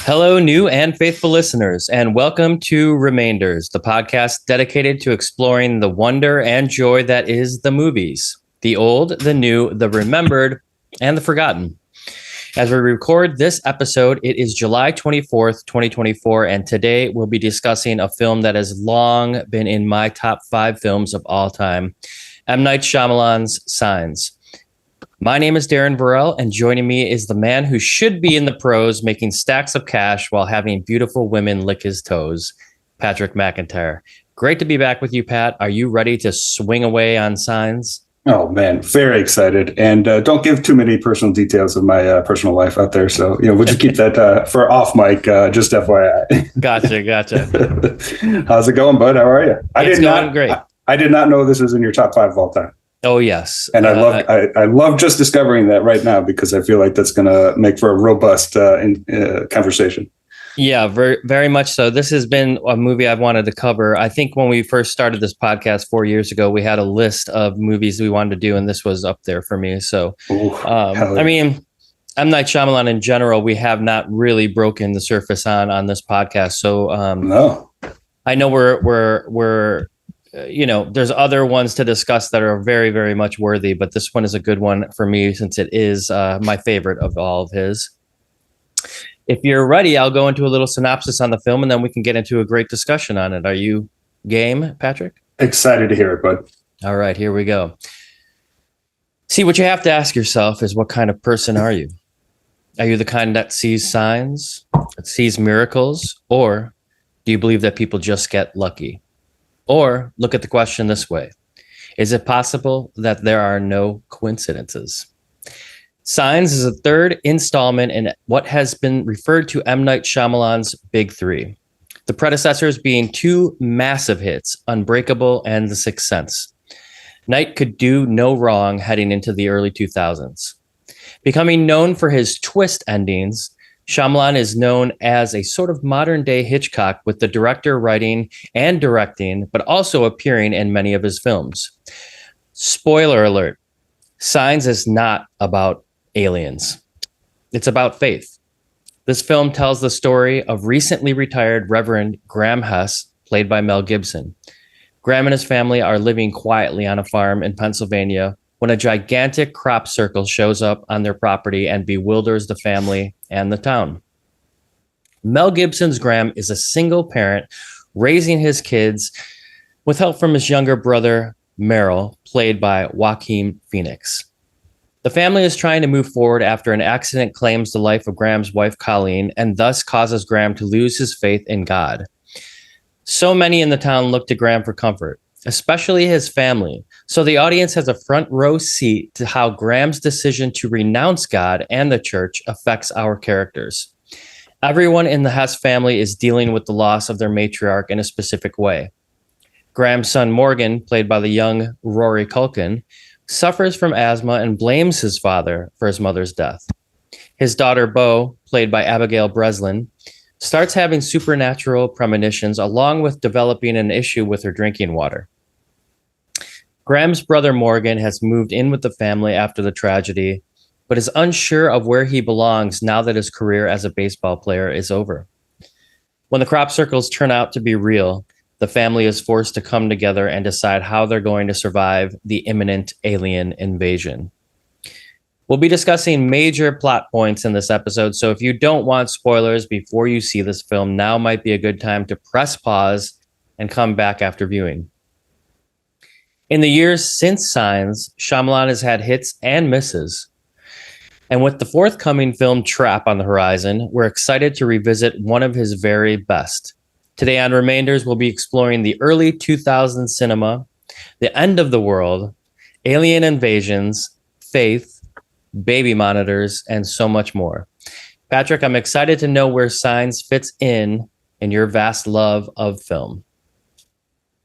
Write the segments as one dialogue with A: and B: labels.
A: Hello, new and faithful listeners, and welcome to Remainders, the podcast dedicated to exploring the wonder and joy that is the movies, the old, the new, the remembered, and the forgotten. As we record this episode, it is July 24th, 2024, and today we'll be discussing a film that has long been in my top 5 films of all time, M. Night Shyamalan's Signs. My name is Darren Burrell, and joining me is the man who should be in the pros making stacks of cash while having beautiful women lick his toes, Patrick McIntyre. Great to be back with you, Pat. Are you ready to swing away on Signs?
B: Oh, man, very excited. And don't give too many personal details of my personal life out there. So, we'll just keep that for off mic, just FYI.
A: Gotcha.
B: How's it going, bud? How are you?
A: It's going great.
B: I did not know this was in your top 5 of all time.
A: Oh, yes.
B: And I love just discovering that right now because I feel like that's going to make for a robust conversation.
A: Yeah, very, very much so. This has been a movie I've wanted to cover. I think when we first started this podcast 4 years ago, we had a list of movies we wanted to do, and this was up there for me. So, I mean, M. Night Shyamalan in general, we have not really broken the surface on this podcast. So,
B: no,
A: I know we're there's other ones to discuss that are very, very much worthy, but this one is a good one for me since it is my favorite of all of his. If you're ready, I'll go into a little synopsis on the film and then we can get into a great discussion on it. Are you game, Patrick?
B: Excited to hear it, bud.
A: All right, here we go. See, what you have to ask yourself is, what kind of person are you? Are you the kind that sees signs, that sees miracles, or do you believe that people just get lucky? Or look at the question this way. Is it possible that there are no coincidences? Signs is a third installment in what has been referred to M. Night Shyamalan's Big Three. The predecessors being 2 massive hits, Unbreakable and The Sixth Sense. Night could do no wrong heading into the early 2000s. Becoming known for his twist endings, Shyamalan is known as a sort of modern-day Hitchcock, with the director writing and directing, but also appearing in many of his films. Spoiler alert, Signs is not about aliens. It's about faith. This film tells the story of recently retired Reverend Graham Hess, played by Mel Gibson. Graham and his family are living quietly on a farm in Pennsylvania when a gigantic crop circle shows up on their property and bewilders the family and the town. Mel Gibson's Graham is a single parent raising his kids with help from his younger brother, Merrill, played by Joaquin Phoenix. The family is trying to move forward after an accident claims the life of Graham's wife, Colleen, and thus causes Graham to lose his faith in God. So many in the town look to Graham for comfort, especially his family. So the audience has a front row seat to how Graham's decision to renounce God and the church affects our characters. Everyone in the Hess family is dealing with the loss of their matriarch in a specific way. Graham's son, Morgan, played by the young Rory Culkin, suffers from asthma and blames his father for his mother's death. His daughter, Beau, played by Abigail Breslin, starts having supernatural premonitions along with developing an issue with her drinking water. Graham's brother Morgan has moved in with the family after the tragedy, but is unsure of where he belongs now that his career as a baseball player is over. When the crop circles turn out to be real, the family is forced to come together and decide how they're going to survive the imminent alien invasion. We'll be discussing major plot points in this episode, so if you don't want spoilers before you see this film, now might be a good time to press pause and come back after viewing. In the years since Signs, Shyamalan has had hits and misses. And with the forthcoming film Trap on the horizon, we're excited to revisit one of his very best. Today on Remainders, we'll be exploring the early 2000s cinema, the end of the world, alien invasions, faith, baby monitors, and so much more. Patrick, I'm excited to know where Signs fits in your vast love of film.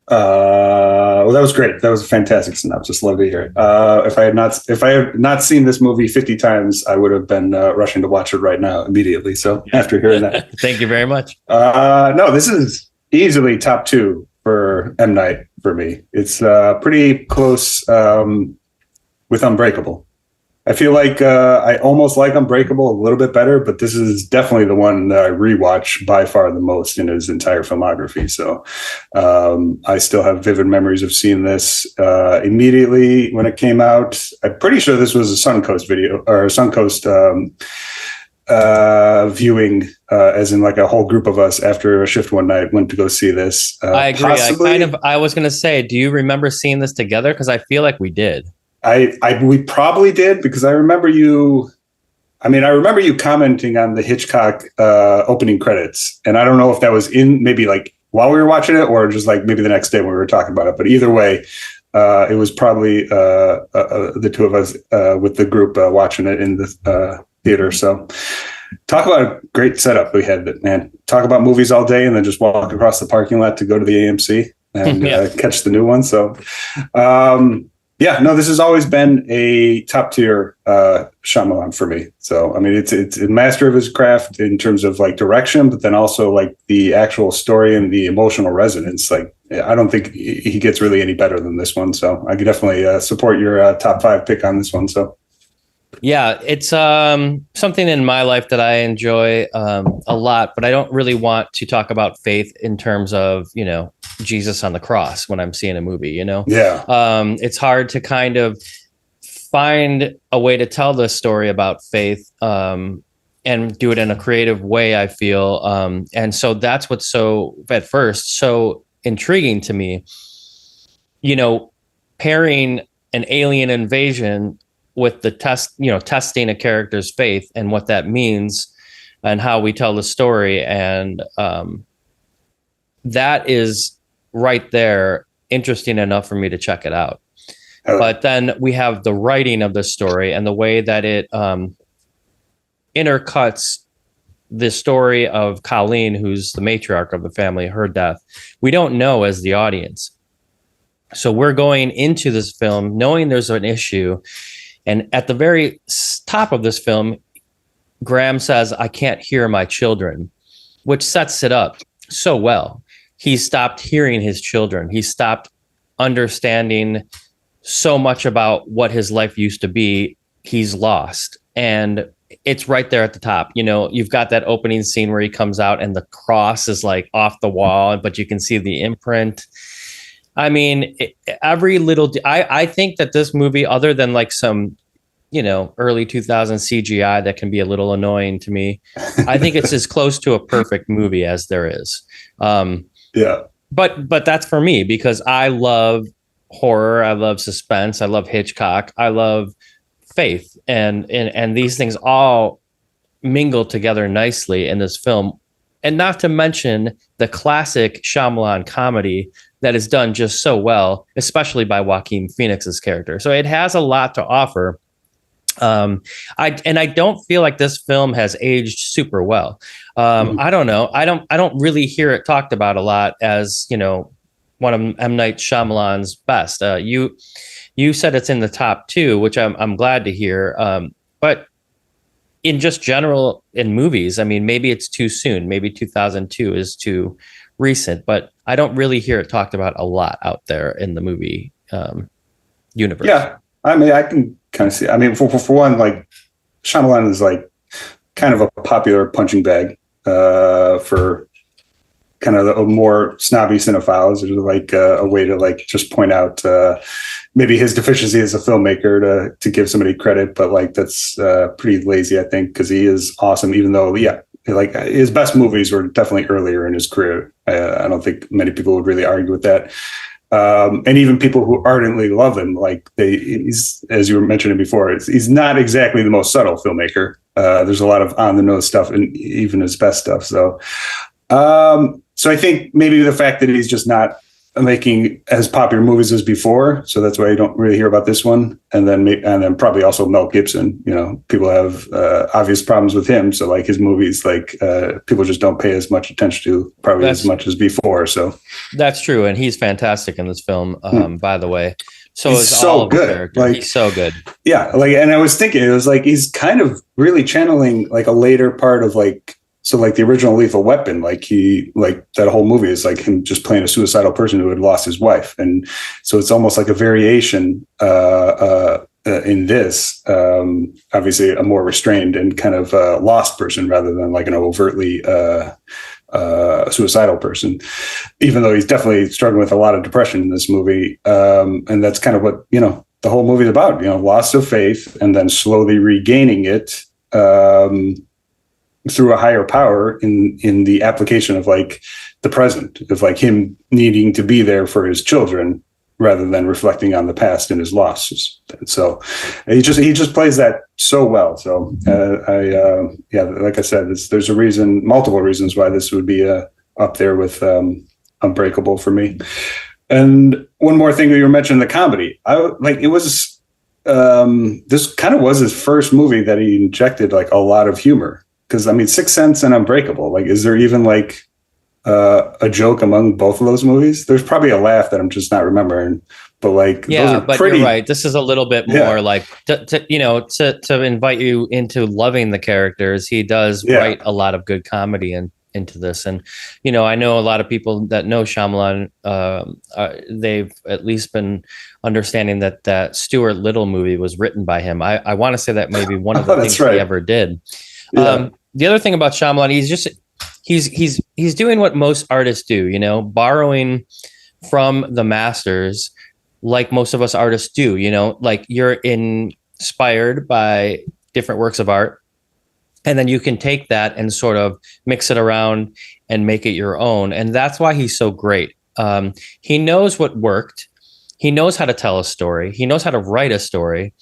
B: Well, that was great. That was a fantastic synopsis. Love to hear it. If I had not seen this movie 50 times, I would have been rushing to watch it right now immediately. So after hearing that,
A: thank you very much.
B: No, this is easily top 2 for M. Night for me. It's pretty close with Unbreakable. I feel like I almost like Unbreakable a little bit better, but this is definitely the one that I rewatch by far the most in his entire filmography. So I still have vivid memories of seeing this immediately when it came out. I'm pretty sure this was a Suncoast video or Suncoast viewing, as in like a whole group of us after a shift one night went to go see this.
A: I agree.
B: Possibly,
A: I was going to say, do you remember seeing this together? Because I feel like we did.
B: We probably did, because I remember you. I mean, I remember you commenting on the Hitchcock opening credits, and I don't know if that was in maybe like while we were watching it or just like maybe the next day when we were talking about it. But either way, it was probably the two of us with the group watching it in the theater. So, talk about a great setup we had, man. Talk about movies all day and then just walk across the parking lot to go to the AMC and catch the new one. So, yeah, no, this has always been a top tier Shyamalan for me. So, I mean, it's a master of his craft in terms of like direction, but then also like the actual story and the emotional resonance. Like, I don't think he gets really any better than this one. So I could definitely support your top 5 pick on this one. So.
A: Yeah, it's something in my life that I enjoy a lot, but I don't really want to talk about faith in terms of, Jesus on the cross when I'm seeing a movie,
B: Yeah.
A: It's hard to kind of find a way to tell the story about faith and do it in a creative way, I feel. And so that's what's so intriguing to me, pairing an alien invasion with the testing a character's faith and what that means and how we tell the story. And that is right there interesting enough for me to check it out. But then we have the writing of the story and the way that it intercuts the story of Colleen, who's the matriarch of the family, her death. We don't know as the audience. So we're going into this film knowing there's an issue. And at the very top of this film, Graham says, "I can't hear my children," which sets it up so well. He stopped hearing his children. He stopped understanding so much about what his life used to be. He's lost. And it's right there at the top. You've got that opening scene where he comes out and the cross is like off the wall, but you can see the imprint. I mean, I think that this movie, other than like some, early 2000 CGI that can be a little annoying to me, I think it's as close to a perfect movie as there is.
B: Yeah.
A: But that's for me because I love horror. I love suspense. I love Hitchcock. I love faith. And these things all mingle together nicely in this film. And not to mention the classic Shyamalan comedy that is done just so well, especially by Joaquin Phoenix's character. So it has a lot to offer. I don't feel like this film has aged super well. I don't know. I don't really hear it talked about a lot as, one of M. Night Shyamalan's best. You said it's in the top 2, which I'm glad to hear. But in just general in movies, I mean, maybe it's too soon. Maybe 2002 is too recent, but I don't really hear it talked about a lot out there in the movie universe. Yeah,
B: I mean, I can kind of see. I mean, for one, like Shyamalan is like kind of a popular punching bag for kind of a more snobby cinephiles. It's like a way to like just point out maybe his deficiency as a filmmaker to give somebody credit, but like that's pretty lazy, I think, because he is awesome. Even though, like his best movies were definitely earlier in his career. I don't think many people would really argue with that. And even people who ardently love him, like he's, as you were mentioning before, he's not exactly the most subtle filmmaker. There's a lot of on the nose stuff and even his best stuff. So I think maybe the fact that he's just not making as popular movies as before, so that's why you don't really hear about this one. And then probably also Mel Gibson. People have obvious problems with him, so like his movies, like people just don't pay as much attention to probably as much as before. So
A: that's true, and he's fantastic in this film. By the way,
B: he's so good. Like
A: he's so good.
B: Yeah, like, and I was thinking, it was like he's kind of really channeling like a later part of like. So like the original Lethal Weapon, like that whole movie is like him just playing a suicidal person who had lost his wife. And so it's almost like a variation in this, obviously a more restrained and kind of lost person rather than like an overtly suicidal person, even though he's definitely struggling with a lot of depression in this movie. And that's kind of what, the whole movie is about, loss of faith and then slowly regaining it through a higher power in the application of like the present, of like him needing to be there for his children rather than reflecting on the past and his losses. And so he just plays that so well. So like I said, there's multiple reasons why this would be up there with Unbreakable for me. And one more thing, you were mentioning the comedy. This kind of was his first movie that he injected like a lot of humor. Because I mean, Sixth Sense and Unbreakable, like, is there even like a joke among both of those movies? There's probably a laugh that I'm just not remembering, but like,
A: yeah, but you're right. This is a little bit more like to invite you into loving the characters. He does write a lot of good comedy into this, and I know a lot of people that know Shyamalan. They've at least been understanding that Stuart Little movie was written by him. I want to say that maybe one of the things he ever did. Yeah. The other thing about Shyamalan, he's doing what most artists do, borrowing from the masters, like most of us artists do, like you're inspired by different works of art, and then you can take that and sort of mix it around and make it your own. And that's why he's so great. He knows what worked. He knows how to tell a story. He knows how to write a story,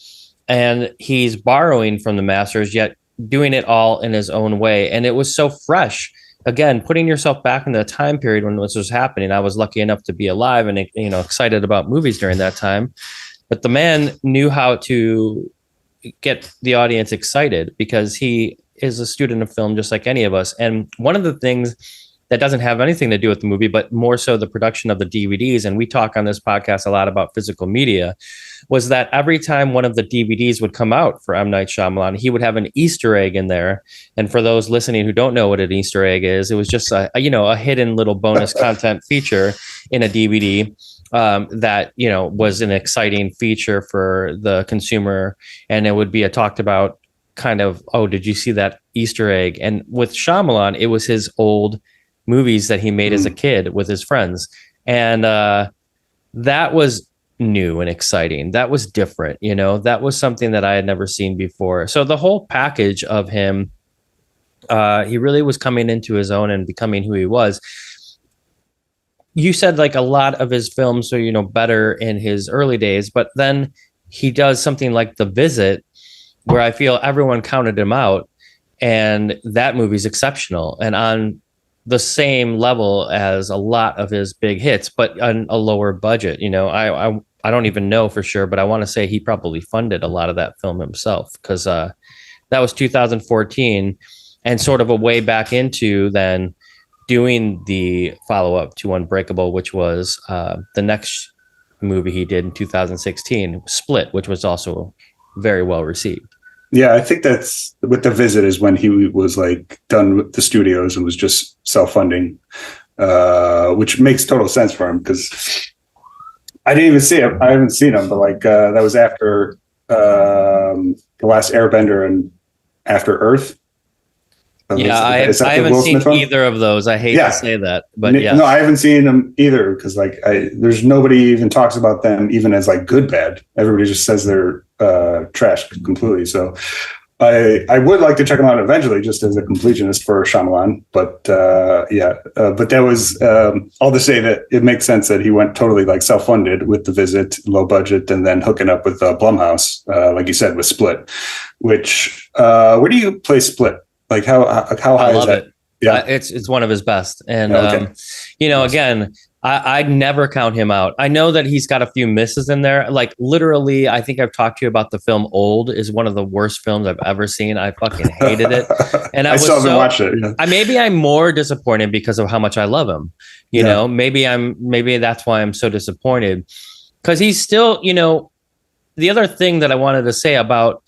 A: and he's borrowing from the masters, yet doing it all in his own way. And it was so fresh. Again, putting yourself back in the time period when this was happening. I was lucky enough to be alive and excited about movies during that time. But the man knew how to get the audience excited because he is a student of film just like any of us. And one of the things that doesn't have anything to do with the movie, but more so the production of the DVDs, and we talk on this podcast a lot about physical media, was that every time one of the DVDs would come out for M. Night Shyamalan, he would have an Easter egg in there. And for those listening who don't know what an Easter egg is, it was just a hidden little bonus content feature in a DVD that was an exciting feature for the consumer, and it would be a talked about kind of, oh, did you see that Easter egg? And with Shyamalan, it was his old movies that he made as a kid with his friends, and that was new and exciting. That was different. That was something that I had never seen before. So the whole package of him, he really was coming into his own and becoming who he was. You said like a lot of his films are better in his early days, but then he does something like The Visit, where I feel everyone counted him out, and that movie's exceptional and on the same level as a lot of his big hits, but on a lower budget. I don't even know for sure, but I want to say he probably funded a lot of that film himself, because that was 2014 and sort of a way back into then doing the follow-up to Unbreakable, which was the next movie he did in 2016, Split, which was also very well received.
B: Yeah, I think that's with The Visit is when he was like done with the studios and was just self-funding, which makes total sense for him, because I didn't even see it. I haven't seen him, but like that was after The Last Airbender and After Earth.
A: Yeah, I haven't seen either of those. I hate to say that, but yeah.
B: No, I haven't seen them either, because like there's nobody even talks about them even as like good bad. Everybody just says they're trash completely. So I would like to check them out eventually, just as a completionist for Shyamalan. But but that was all to say that it makes sense that he went totally like self-funded with The Visit, low budget, and then hooking up with Blumhouse, like you said, with Split. Which where do you play Split? Like how high is that? Yeah,
A: it's one of his best, and again, I'd never count him out. I know that he's got a few misses in there. Like literally, I think I've talked to you about the film Old is one of the worst films I've ever seen. I fucking hated it, and I still haven't watched it. Yeah. Maybe I'm more disappointed because of how much I love him. Maybe that's why I'm so disappointed, because he's still. The other thing that I wanted to say about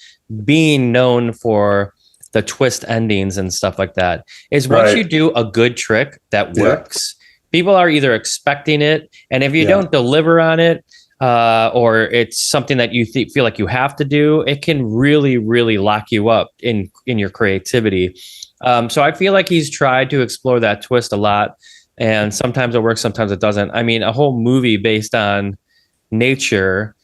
A: being known for the twist endings and stuff like that is once you do a good trick that works, people are either expecting it, and if you don't deliver on it, or it's something that you feel like you have to do, it can really, really lock you up in your creativity. So I feel like he's tried to explore that twist a lot, and sometimes it works, sometimes it doesn't. I mean, a whole movie based on nature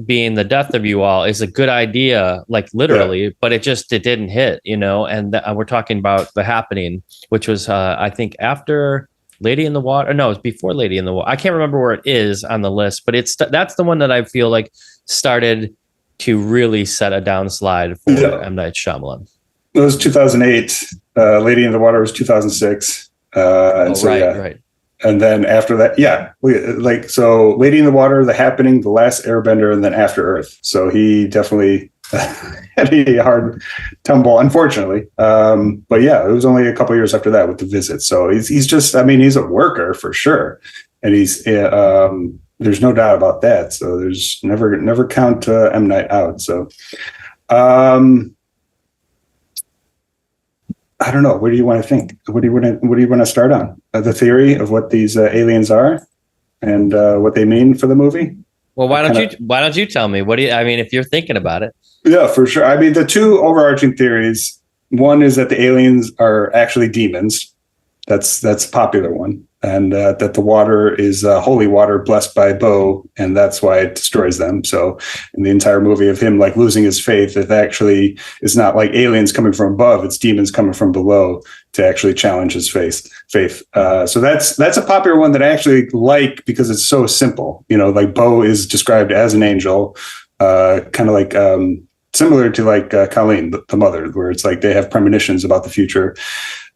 A: being the death of you all is a good idea, like literally, but it didn't hit, and we're talking about The Happening, which was I think after Lady in the Water. No, it's before Lady in the Water. I can't remember where it is on the list, but that's the one that I feel like started to really set a downslide for M. Night Shyamalan.
B: It was 2008. Lady in the Water was 2006. Right. And then after that, so Lady in the Water, The Happening, The Last Airbender, and then After Earth. So he definitely had a hard tumble, unfortunately. But yeah, it was only a couple years after that with The Visit. So he's just, I mean, he's a worker for sure. And he's, there's no doubt about that. So there's never count M. Night out. So, I don't know. What do you want to think? What do you want to start on? The theory of what these aliens are and what they mean for the movie?
A: Well, why don't you tell me? If you're thinking about it?
B: Yeah, for sure. I mean, the two overarching theories. One is that the aliens are actually demons. That's a popular one. And that the water is holy water blessed by Bo, and that's why it destroys them. So in the entire movie of him like losing his faith, it actually is not like aliens coming from above, it's demons coming from below to actually challenge his faith. So that's a popular one that I actually like because it's so simple. Like Bo is described as an angel, kind of like similar to like Colleen, the mother, where it's like they have premonitions about the future.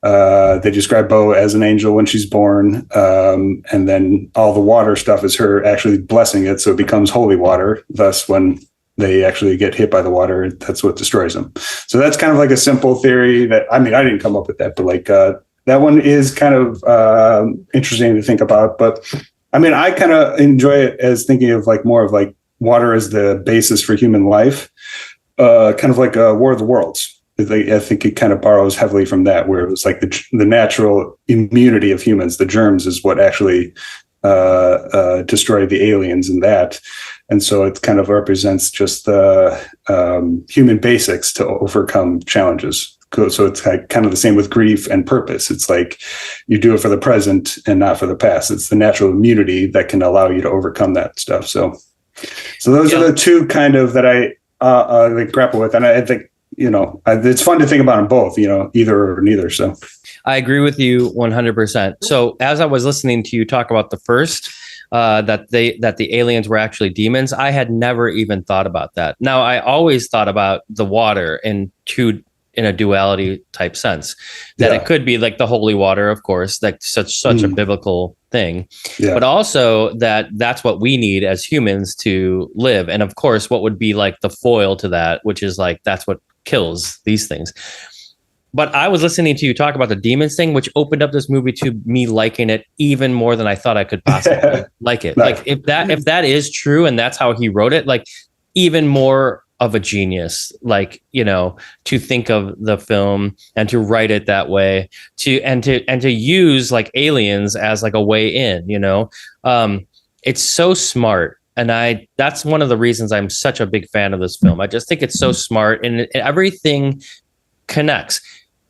B: They describe Bo as an angel when she's born, and then all the water stuff is her actually blessing it, so it becomes holy water. Thus, when they actually get hit by the water, that's what destroys them. So that's kind of like a simple theory that, I mean, I didn't come up with that, but like that one is kind of interesting to think about. But I mean, I kind of enjoy it as thinking of like more of like water as the basis for human life, kind of like War of the Worlds. I think it kind of borrows heavily from that, where it was like the natural immunity of humans, the germs is what actually destroyed the aliens in that. And so it kind of represents just the human basics to overcome challenges. So it's kind of the same with grief and purpose. It's like you do it for the present and not for the past. It's the natural immunity that can allow you to overcome that stuff. So those are the two kind of that I like grapple with. And I think, it's fun to think about them both, either or neither. So
A: I agree with you 100%. So as I was listening to you talk about the first, that the aliens were actually demons, I had never even thought about that. Now, I always thought about the water in a duality type sense, that it could be like the holy water, of course, like such a biblical thing, but also that's what we need as humans to live. And of course, what would be like the foil to that, which is like, that's what kills these things. But I was listening to you talk about the demons thing, which opened up this movie to me liking it even more than I thought I could possibly like it. Like if that is true and that's how he wrote it, like even more of a genius, like, to think of the film and to write it that way, to use like aliens as like a way in, it's so smart. And that's one of the reasons I'm such a big fan of this film. I just think it's so smart and everything connects.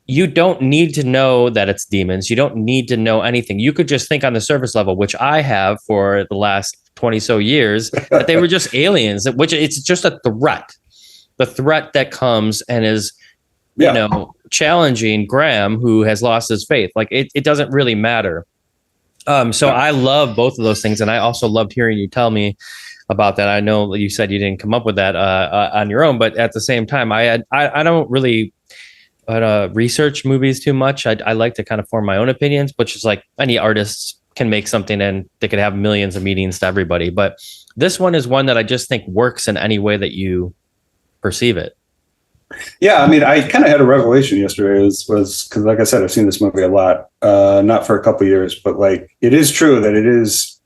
A: You don't need to know that it's demons. You don't need to know anything. You could just think on the surface level, which I have for the last 20 so years, that they were just aliens, which it's just a threat. The threat that comes and is, challenging Graham, who has lost his faith. Like it doesn't really matter. So I love both of those things. And I also loved hearing you tell me about that. I know you said you didn't come up with that on your own, but at the same time, I don't really research movies too much. I like to kind of form my own opinions, which is like any artists can make something and they could have millions of meanings to everybody. But this one is one that I just think works in any way that you perceive it.
B: Yeah, I mean, I kind of had a revelation yesterday. Was because, like I said, I've seen this movie a lot, not for a couple of years, but like it is true that it is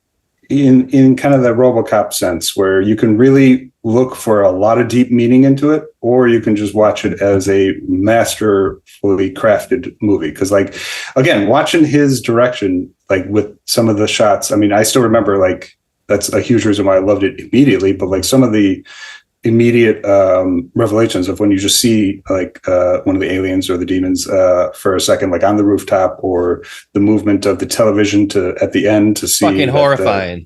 B: in kind of the RoboCop sense, where you can really look for a lot of deep meaning into it, or you can just watch it as a masterfully crafted movie. Because, like, again, watching his direction, like with some of the shots, I mean, I still remember like that's a huge reason why I loved it immediately. But like some of the immediate revelations of when you just see like one of the aliens or the demons for a second, like on the rooftop, or the movement of the television to at the end to see
A: fucking horrifying.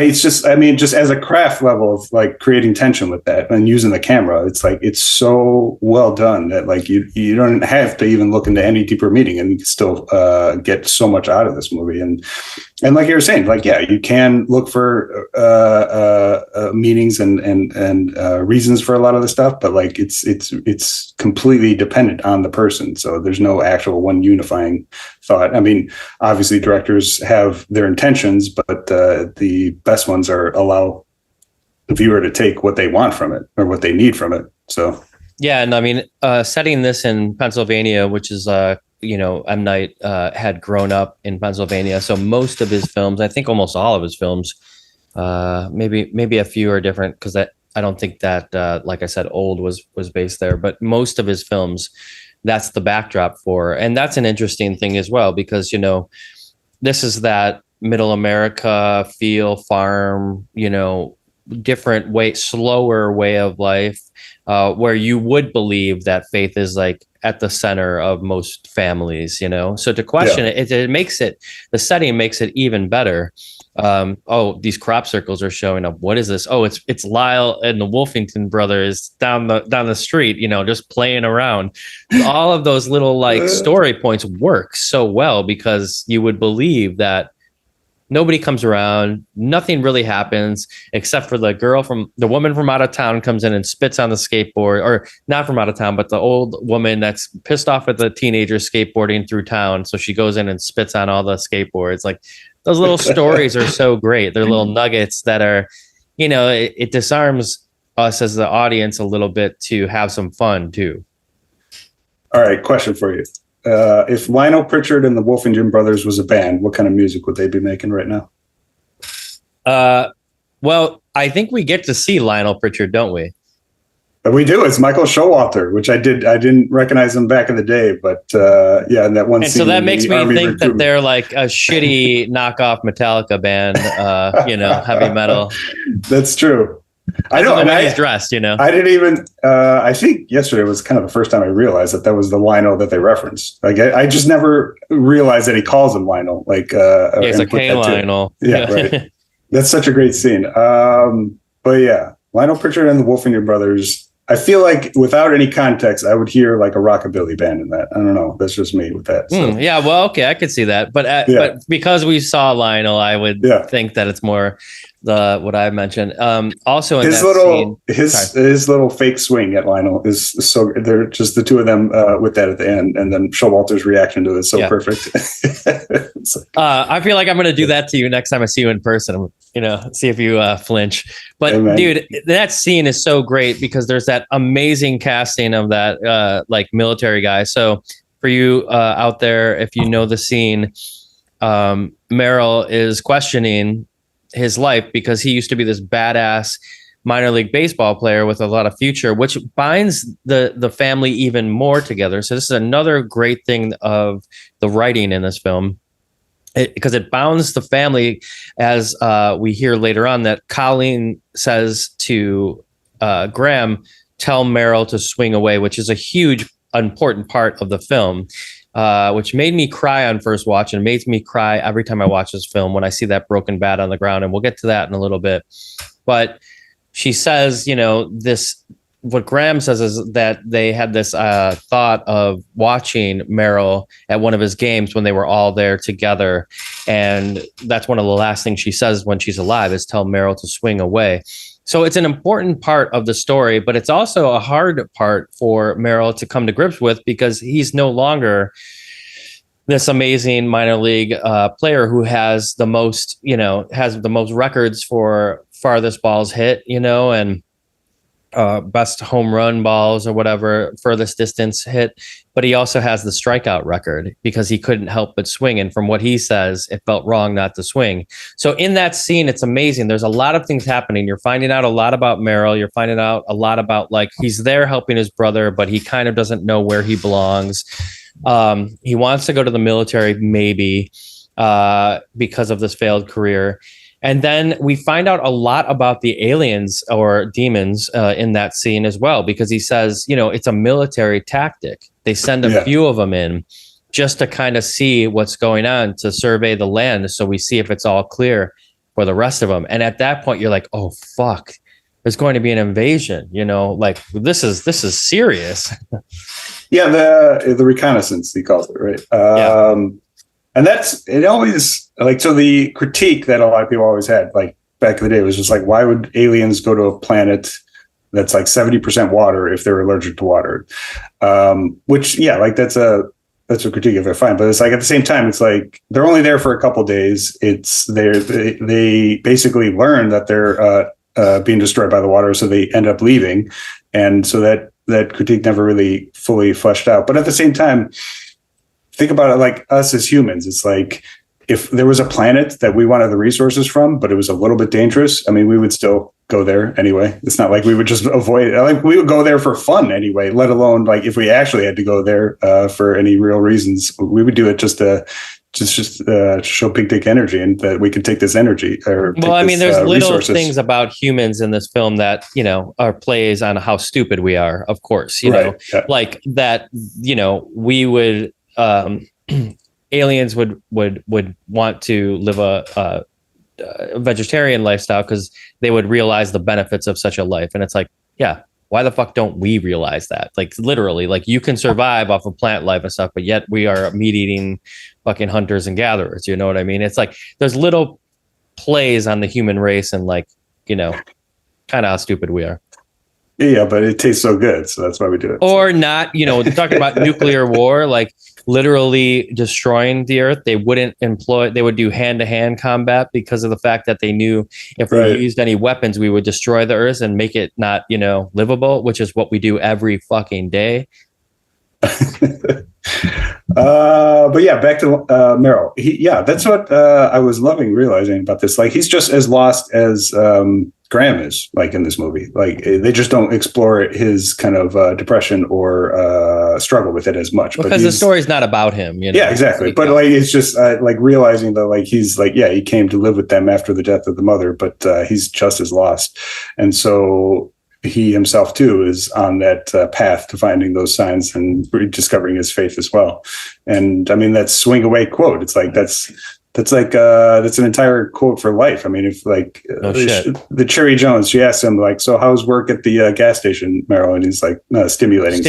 B: just as a craft level of like creating tension with that and using the camera, it's like it's so well done that like you don't have to even look into any deeper meaning, and you can still get so much out of this movie. And like you were saying, like, yeah, you can look for meanings and reasons for a lot of the stuff, but like it's completely dependent on the person. So there's no actual one unifying thought. I mean, obviously directors have their intentions, but the best ones are allow the viewer to take what they want from it or what they need from it. So
A: yeah, and I mean, setting this in Pennsylvania, which is M. Night had grown up in Pennsylvania, so most of his films, I think almost all of his films, maybe a few are different because I don't think that like I said, Old was based there, but most of his films, that's the backdrop for. And that's an interesting thing as well, because this is that middle America feel, farm, different way, slower way of life, where you would believe that faith is like at the center of most families, so to question it makes it, the setting makes it even better. These crop circles are showing up. What is this? Oh, it's Lyle and the Wolfington brothers down the street, just playing around. All of those little like story points work so well because you would believe that nobody comes around, nothing really happens except for the woman from out of town comes in and spits on the skateboard, or not from out of town, but the old woman that's pissed off at the teenagers skateboarding through town. So she goes in and spits on all the skateboards. Like, those little stories are so great. They're little nuggets that are, it disarms us as the audience a little bit to have some fun too.
B: All right, question for you. If Lionel, Prichard, and the Wolfington brothers was a band, what kind of music would they be making right now?
A: Well, I think we get to see Lionel Prichard, don't we?
B: We do. It's Michael Showalter, which I didn't recognize him back in the day, but in that one
A: and
B: scene.
A: So that makes me think that they're like a shitty knockoff Metallica band, heavy metal.
B: That's true. I know.
A: And he's dressed,
B: I didn't even. I think yesterday was kind of the first time I realized that was the Lionel that they referenced. Like I just never realized that he calls him Lionel. Like
A: he's like, hey, Lionel.
B: Yeah, right. That's such a great scene. But yeah, Lionel Prichard and the Wolfington brothers. I feel like without any context, I would hear like a rockabilly band in that. I don't know. That's just me with that. So.
A: Yeah, well, okay, I could see that. But because we saw Lionel, I would think that it's more what I mentioned. Also, in his little fake swing at Lionel is so. They're just the two of them with that at the end, and then Showalter's reaction to it is so perfect. I feel like I'm going to do that to you next time I see you in person. See if you flinch. But dude, that scene is so great because there's that amazing casting of that like military guy. So for you out there, if you know the scene, Merrill is questioning his life because he used to be this badass minor league baseball player with a lot of future, which binds the family even more together. So this is another great thing of the writing in this film. Because it bounds the family, as we hear later on that Colleen says to Graham, tell Merrill to swing away, which is a huge, important part of the film, which made me cry on first watch and makes me cry every time I watch this film when I see that broken bat on the ground. And we'll get to that in a little bit. But she says, what Graham says is that they had this thought of watching Merrill at one of his games when they were all there together. And that's one of the last things she says when she's alive is tell Merrill to swing away. So it's an important part of the story, but it's also a hard part for Merrill to come to grips with because he's no longer this amazing minor league player who has the most, records for farthest balls hit, and best home run balls or whatever, furthest distance hit, but he also has the strikeout record because he couldn't help but swing. And from what he says, it felt wrong not to swing. So in that scene, it's amazing. There's a lot of things happening. You're finding out a lot about Merrill. You're finding out a lot about like he's there helping his brother, but he kind of doesn't know where he belongs. He wants to go to the military, maybe because of this failed career. And then we find out a lot about the aliens or demons in that scene as well, because he says, it's a military tactic. They send a few of them in just to kind of see what's going on, to survey the land. So we see if it's all clear for the rest of them. And at that point, you're like, oh, fuck, there's going to be an invasion, like this is serious.
B: Yeah. The reconnaissance, he calls it, right? And it always, like, so the critique that a lot of people always had, like back in the day, was just like, why would aliens go to a planet that's like 70% water if they're allergic to water? Which, like that's a critique if they're fine. But it's like, at the same time, it's like, they're only there for a couple of days. They basically learn that they're being destroyed by the water. So they end up leaving. And so that critique never really fully fleshed out. But at the same time, think about it like us as humans. It's like, if there was a planet that we wanted the resources from, but it was a little bit dangerous, I mean, we would still go there anyway. It's not like we would just avoid it. Like, we would go there for fun anyway, let alone like if we actually had to go there for any real reasons, we would do it just to show big dick energy, and that we could take this energy. There's little resources. Things
A: about humans in this film that, are plays on how stupid we are, of course, like that, we would, aliens would want to live a vegetarian lifestyle because they would realize the benefits of such a life. And it's like, yeah, why the fuck don't we realize that? Like, literally, like, you can survive off of plant life and stuff, but yet we are meat eating fucking hunters and gatherers. You know what I mean? It's like there's little plays on the human race, and like, kind of how stupid we are.
B: Yeah, but it tastes so good, so that's why we do it.
A: Or not, talking about nuclear war, like literally destroying the earth. They would do hand-to-hand combat because of the fact that they knew if we used any weapons, we would destroy the earth and make it not, livable, which is what we do every fucking day.
B: But yeah, back to Merrill. That's what I was loving realizing about this. Like, he's just as lost as Graham is, like, in this movie. Like, they just don't explore his kind of depression or struggle with it as much.
A: Because the story's not about him,
B: Yeah, exactly. But like, it's just like realizing that, like, he's like, he came to live with them after the death of the mother, but he's just as lost. And so he himself too is on that path to finding those signs and rediscovering his faith as well. And I mean, that swing away quote, it's like, that's an entire quote for life. I mean, if like the Cherry Jones, she asked him like, so how's work at the gas station, Merrill? And he's like, no, stimulating.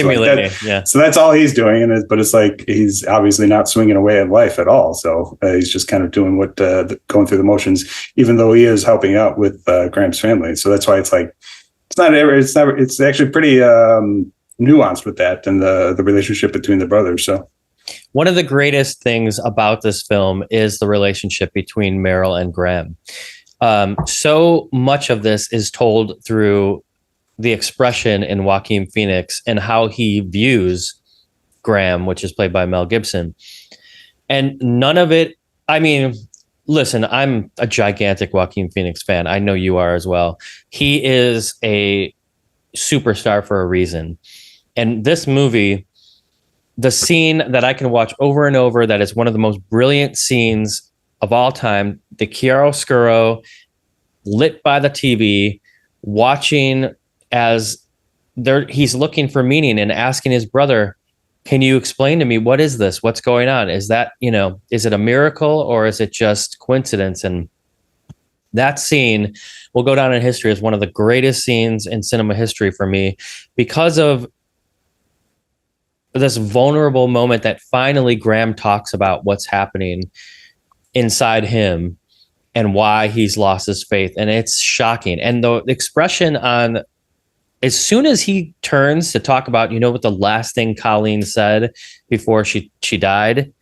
B: So that's all he's doing. But it's like, he's obviously not swinging away at life at all. So he's just kind of doing what, going through the motions, even though he is helping out with Graham's family. So that's why it's like, it's actually pretty nuanced with that and the relationship between the brothers. So
A: one of the greatest things about this film is the relationship between Merrill and Graham. So much of this is told through the expression in Joaquin Phoenix and how he views Graham, which is played by Mel Gibson. And none of it, I mean, listen, I'm a gigantic Joaquin Phoenix fan. I know you are as well. He is a superstar for a reason. And this movie, the scene that I can watch over and over, that is one of the most brilliant scenes of all time, the chiaroscuro lit by the TV, watching as he's looking for meaning and asking his brother, can you explain to me, what is this? What's going on? Is that, is it a miracle or is it just coincidence? And that scene will go down in history as one of the greatest scenes in cinema history for me, because of this vulnerable moment that finally Graham talks about what's happening inside him and why he's lost his faith. And it's shocking. And the expression on, as soon as he turns to talk about, what the last thing Colleen said before she died,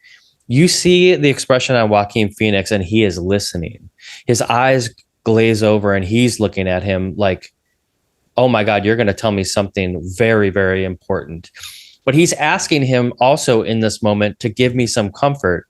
A: you see the expression on Joaquin Phoenix, and he is listening. His eyes glaze over and he's looking at him like, oh my God, you're going to tell me something very, very important. But he's asking him also in this moment to give me some comfort.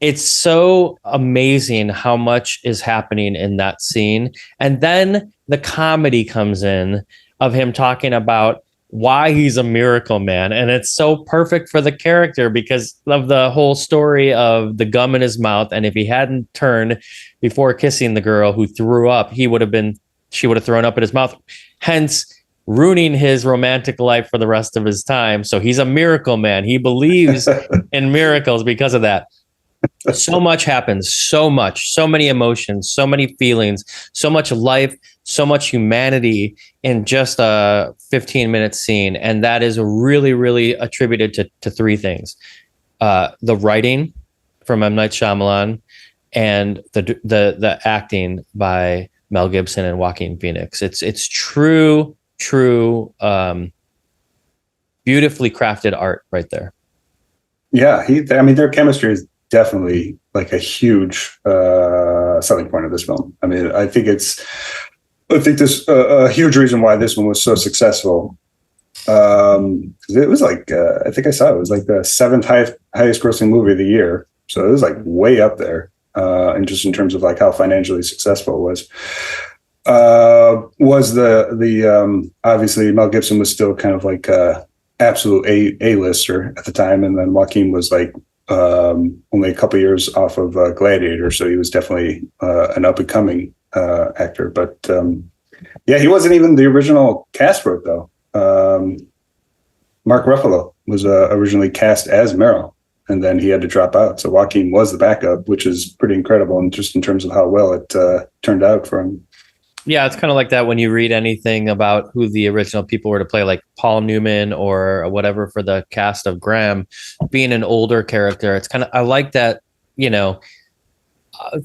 A: It's so amazing how much is happening in that scene. And then the comedy comes in of him talking about why he's a miracle man. And it's so perfect for the character because of the whole story of the gum in his mouth. And if he hadn't turned before kissing the girl who threw up, she would have thrown up in his mouth, hence ruining his romantic life for the rest of his time. So he's a miracle man. He believes in miracles because of that. So much happens, so many emotions, so many feelings, so much life, so much humanity in just a 15-minute scene. And that is really, really attributed to three things. The writing from M. Night Shyamalan and the acting by Mel Gibson and Joaquin Phoenix. It's true, beautifully crafted art right there.
B: Yeah, their chemistry is definitely like a huge selling point of this film. I mean, I think this a huge reason why this one was so successful. It was like I think I saw it was like the seventh highest grossing movie of the year, so it was like way up there. And just in terms of like how financially successful it was the obviously Mel Gibson was still kind of like absolute A-lister at the time, and then Joaquin was like only a couple years off of Gladiator, so he was definitely an up and coming actor. But yeah, he wasn't even the original cast for it though. Mark Ruffalo was originally cast as Merrill, and then he had to drop out. So Joaquin was the backup, which is pretty incredible, and just in terms of how well it turned out for him.
A: Yeah, it's kind of like that when you read anything about who the original people were to play, like Paul Newman or whatever for the cast of Graham, being an older character. It's kind of, I like that,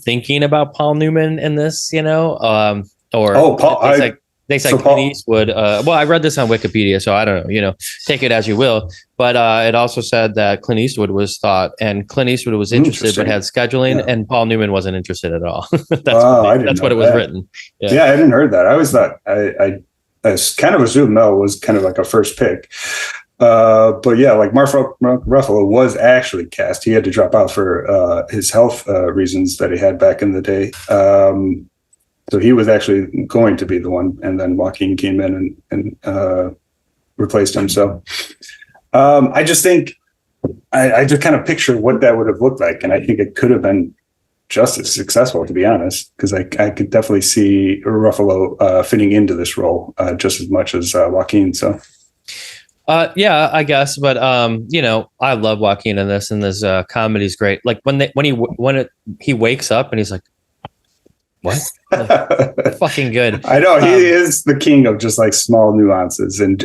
A: thinking about Paul Newman in this, Paul. They say Clint Eastwood. Well, I read this on Wikipedia, so I don't know, take it as you will. But it also said that Clint Eastwood was thought, and Clint Eastwood was interested, but had scheduling, and Paul Newman wasn't interested at all. That's what it was written.
B: Yeah, I hadn't heard that. I always thought, I kind of assumed Mel was kind of like a first pick. But yeah, like Mark Ruffalo was actually cast. He had to drop out for his health reasons that he had back in the day. So he was actually going to be the one, and then Joaquin came in and replaced him. So I just think I just kind of picture what that would have looked like, and I think it could have been just as successful, to be honest, because I could definitely see Ruffalo fitting into this role just as much as Joaquin. So.
A: Yeah, I guess, but I love Joaquin in this, and this comedy is great. Like when he wakes up and he's like, what? Like, fucking good.
B: I know he is the king of just like small nuances and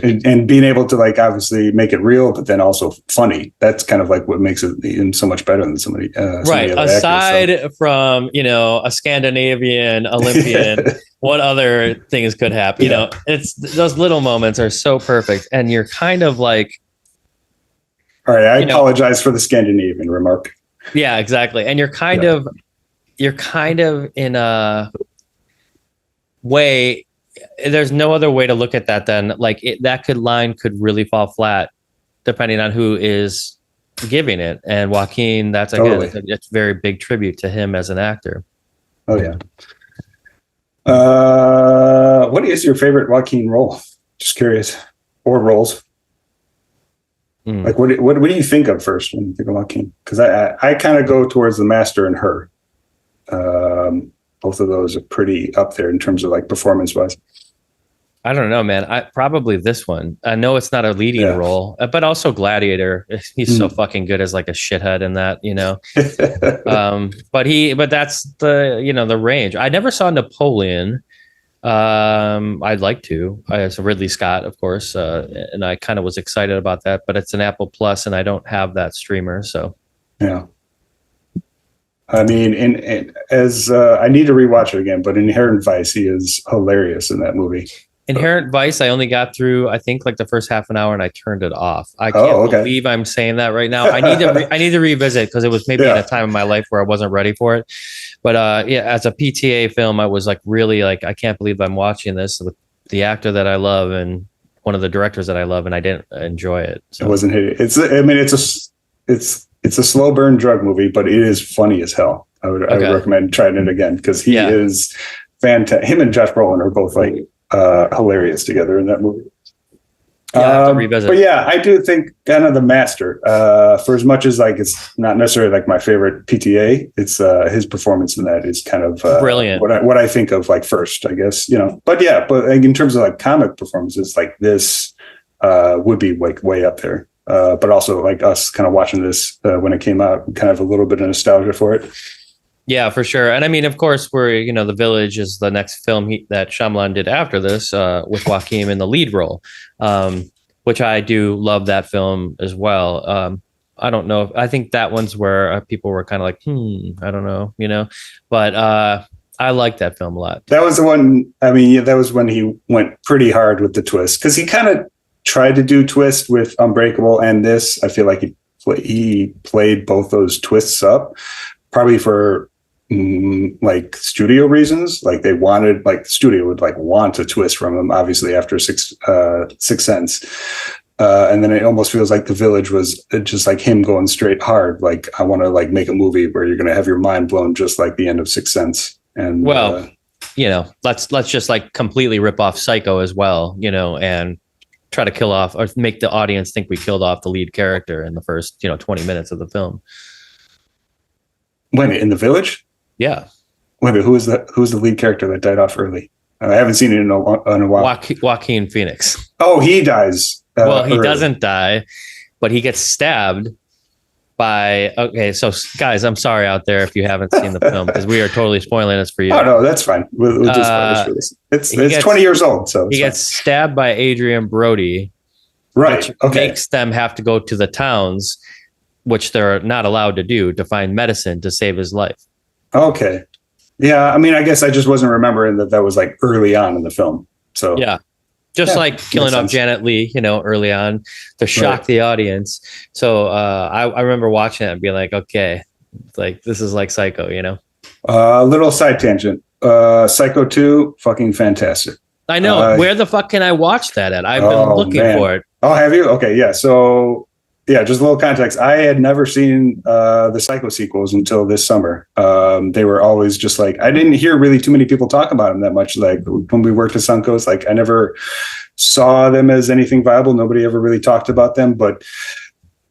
B: being able to like obviously make it real, but then also funny. That's kind of like what makes it so much better than somebody.
A: Right. Aside from a Scandinavian Olympian, what other things could happen? It's those little moments are so perfect, and you're kind of like.
B: All right, I apologize for the Scandinavian remark.
A: Yeah, exactly, and you're kind of in a way, there's no other way to look at that than like that line could really fall flat depending on who is giving it. And Joaquin, that's again, it's a very big tribute to him as an actor.
B: Oh yeah. What is your favorite Joaquin role? Just curious. Or roles. Like what do you think of first when you think of Joaquin? Because I kind of go towards The Master and Her. Both of those are pretty up there in terms of like performance wise.
A: I don't know, man. Probably this one. I know it's not a leading role, but also Gladiator. He's so fucking good as like a shithead in that, but that's the range. I never saw Napoleon. I'd like to. It's Ridley Scott, of course, and I kind of was excited about that, but it's an Apple Plus, and I don't have that streamer, so
B: yeah. I mean, as I need to rewatch it again, but Inherent Vice, he is hilarious in that movie.
A: Inherent Vice, I only got through, I think, like the first half an hour, and I turned it off. I can't believe I'm saying that right now. I need to revisit because it was maybe in a time in my life where I wasn't ready for it. But as a PTA film, I was like really like, I can't believe I'm watching this with the actor that I love and one of the directors that I love, and I didn't enjoy it. So.
B: It wasn't hitting. It's a slow burn drug movie, but it is funny as hell. I would recommend trying it again because he is fantastic. Him and Josh Brolin are both like hilarious together in that movie.
A: Yeah, I have to revisit.
B: But yeah, I do think kind of The Master, for as much as like it's not necessarily like my favorite PTA, it's his performance in that is kind of
A: brilliant.
B: What I think of like first, I guess, you know. But yeah, but like, in terms of like comic performances, like this would be like way up there. But also like us kind of watching this when it came out, kind of a little bit of nostalgia for it.
A: Yeah, for sure. And I mean, of course, The Village is the next film that Shyamalan did after this, with Joaquin in the lead role, which I do love that film as well. I don't know. I think that one's where people were kind of like, I don't know, but I like that film a lot.
B: That was the one. I mean, yeah, that was when he went pretty hard with the twist, because he kind of tried to do twist with Unbreakable and this. I feel like he played both those twists up, probably for like studio reasons. Like they wanted, like the studio would like want a twist from him, obviously after Sixth Sense. And then it almost feels like The Village was just like him going straight hard. Like, I want to like make a movie where you're going to have your mind blown, just like the end of Sixth Sense. And
A: let's just like completely rip off Psycho as well, and try to kill off or make the audience think we killed off the lead character in the first, 20 minutes of the film.
B: Wait, in The Village?
A: Yeah.
B: Wait, who's the lead character that died off early? I haven't seen it in a while.
A: Joaquin Phoenix.
B: Oh, he dies.
A: Well, he
B: early.
A: Doesn't die, but he gets stabbed by. Okay, so guys, I'm sorry out there if you haven't seen the film, because we are totally spoiling this for you.
B: Oh no, that's fine. We'll do spoilers for this. It's 20 years old, so
A: he gets stabbed by Adrian Brody.
B: Right.
A: Which makes them have to go to the towns, which they're not allowed to do, to find medicine to save his life.
B: Okay. Yeah, I mean, I guess I just wasn't remembering that was like early on in the film. So
A: yeah. Like killing off Janet Leigh, early on to shock the audience. So I remember watching it and being like, okay, like this is like Psycho,
B: Little side tangent. Psycho 2, fucking fantastic.
A: I know. Where the fuck can I watch that at? I've been looking for it.
B: Oh, have you? Okay, yeah. So yeah, just a little context. I had never seen the Psycho sequels until this summer. They were always just like, I didn't hear really too many people talk about them that much. Like when we worked at Suncoast, like I never saw them as anything viable. Nobody ever really talked about them. But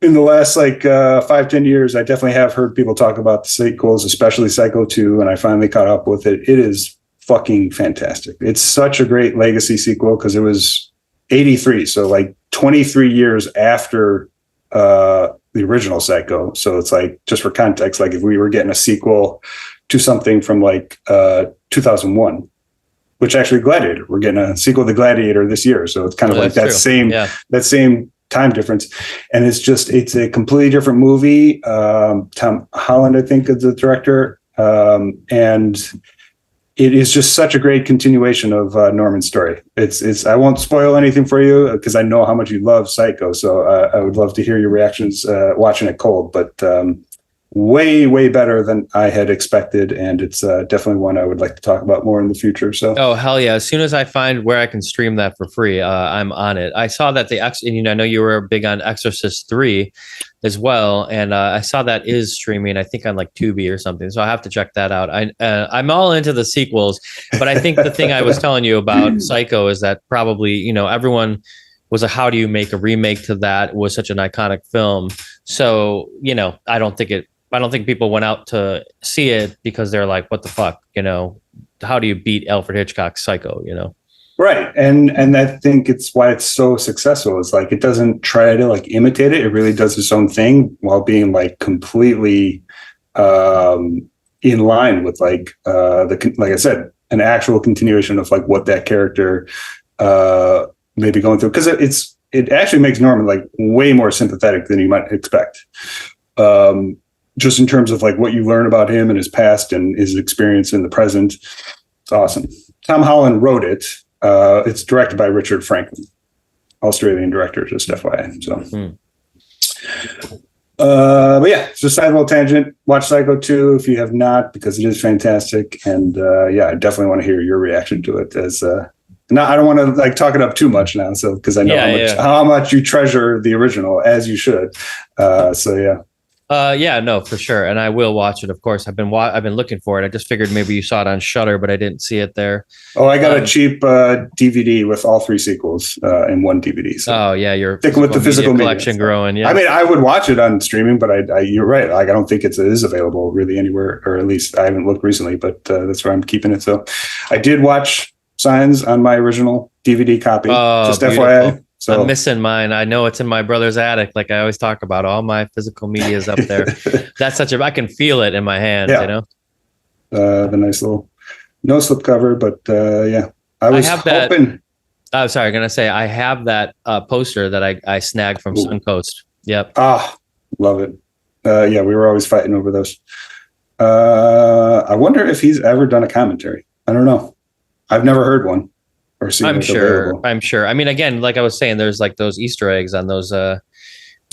B: in the last like 5-10 years, I definitely have heard people talk about the sequels, especially Psycho 2, and I finally caught up with it. It is fucking fantastic. It's such a great legacy sequel because it was 83, so like 23 years after the original Psycho. So it's like, just for context, like if we were getting a sequel to something from like 2001, which actually Gladiator, we're getting a sequel to Gladiator this year. So it's kind of like that same time difference. And it's a completely different movie. Tom Holland, I think, is the director. And it is just such a great continuation of Norman's story. It's I won't spoil anything for you because I know how much you love Psycho. So I would love to hear your reactions watching it cold, but way, way better than I had expected. And it's definitely one I would like to talk about more in the future. So,
A: oh, hell yeah. As soon as I find where I can stream that for free, I'm on it. I saw that I know you were big on Exorcist 3 as well. And I saw that is streaming, I think on like Tubi or something. So I have to check that out. I'm all into the sequels, but I think the thing I was telling you about Psycho is that probably, everyone was like, how do you make a remake to that? It was such an iconic film. So, I don't think people went out to see it because they're like, what the fuck, how do you beat Alfred Hitchcock's Psycho,
B: Right. And I think it's why it's so successful. It's like, it doesn't try to like imitate it. It really does its own thing while being like completely in line with like like I said, an actual continuation of like what that character may be going through. Cause it actually makes Norman like way more sympathetic than you might expect. Just in terms of like what you learn about him and his past and his experience in the present. It's awesome. Tom Holland wrote it. It's directed by Richard Franklin, Australian director, just FYI. So, but yeah, it's just a side little tangent. Watch Psycho 2 if you have not, because it is fantastic. And yeah, I definitely want to hear your reaction to it. I don't want to like talk it up too much now, so because I know how much you treasure the original, as you should. So yeah.
A: Yeah, no, for sure, and I will watch it. Of course, I've been looking for it. I just figured maybe you saw it on Shutter, but I didn't see it there.
B: Oh, I got a cheap DVD with all 3 sequels in one DVD. So
A: Oh yeah, your
B: sticking with the physical media
A: collection growing. Yeah,
B: I mean, I would watch it on streaming, but you're right. Like, I don't think it is available really anywhere, or at least I haven't looked recently. But that's where I'm keeping it. So I did watch Signs on my original DVD copy. Just
A: beautiful.
B: FYI. So
A: I'm missing mine. I know it's in my brother's attic. Like I always talk about, all my physical media is up there. That's I can feel it in my hands, you know?
B: The nice little no slip cover, but yeah, I have hoping.
A: I'm going to say I have that poster that I snagged from Suncoast. Yep.
B: Ah, love it. Yeah, we were always fighting over those. I wonder if he's ever done a commentary. I don't know. I've never heard one.
A: I'm sure. I mean, again, like I was saying, there's like those Easter eggs on those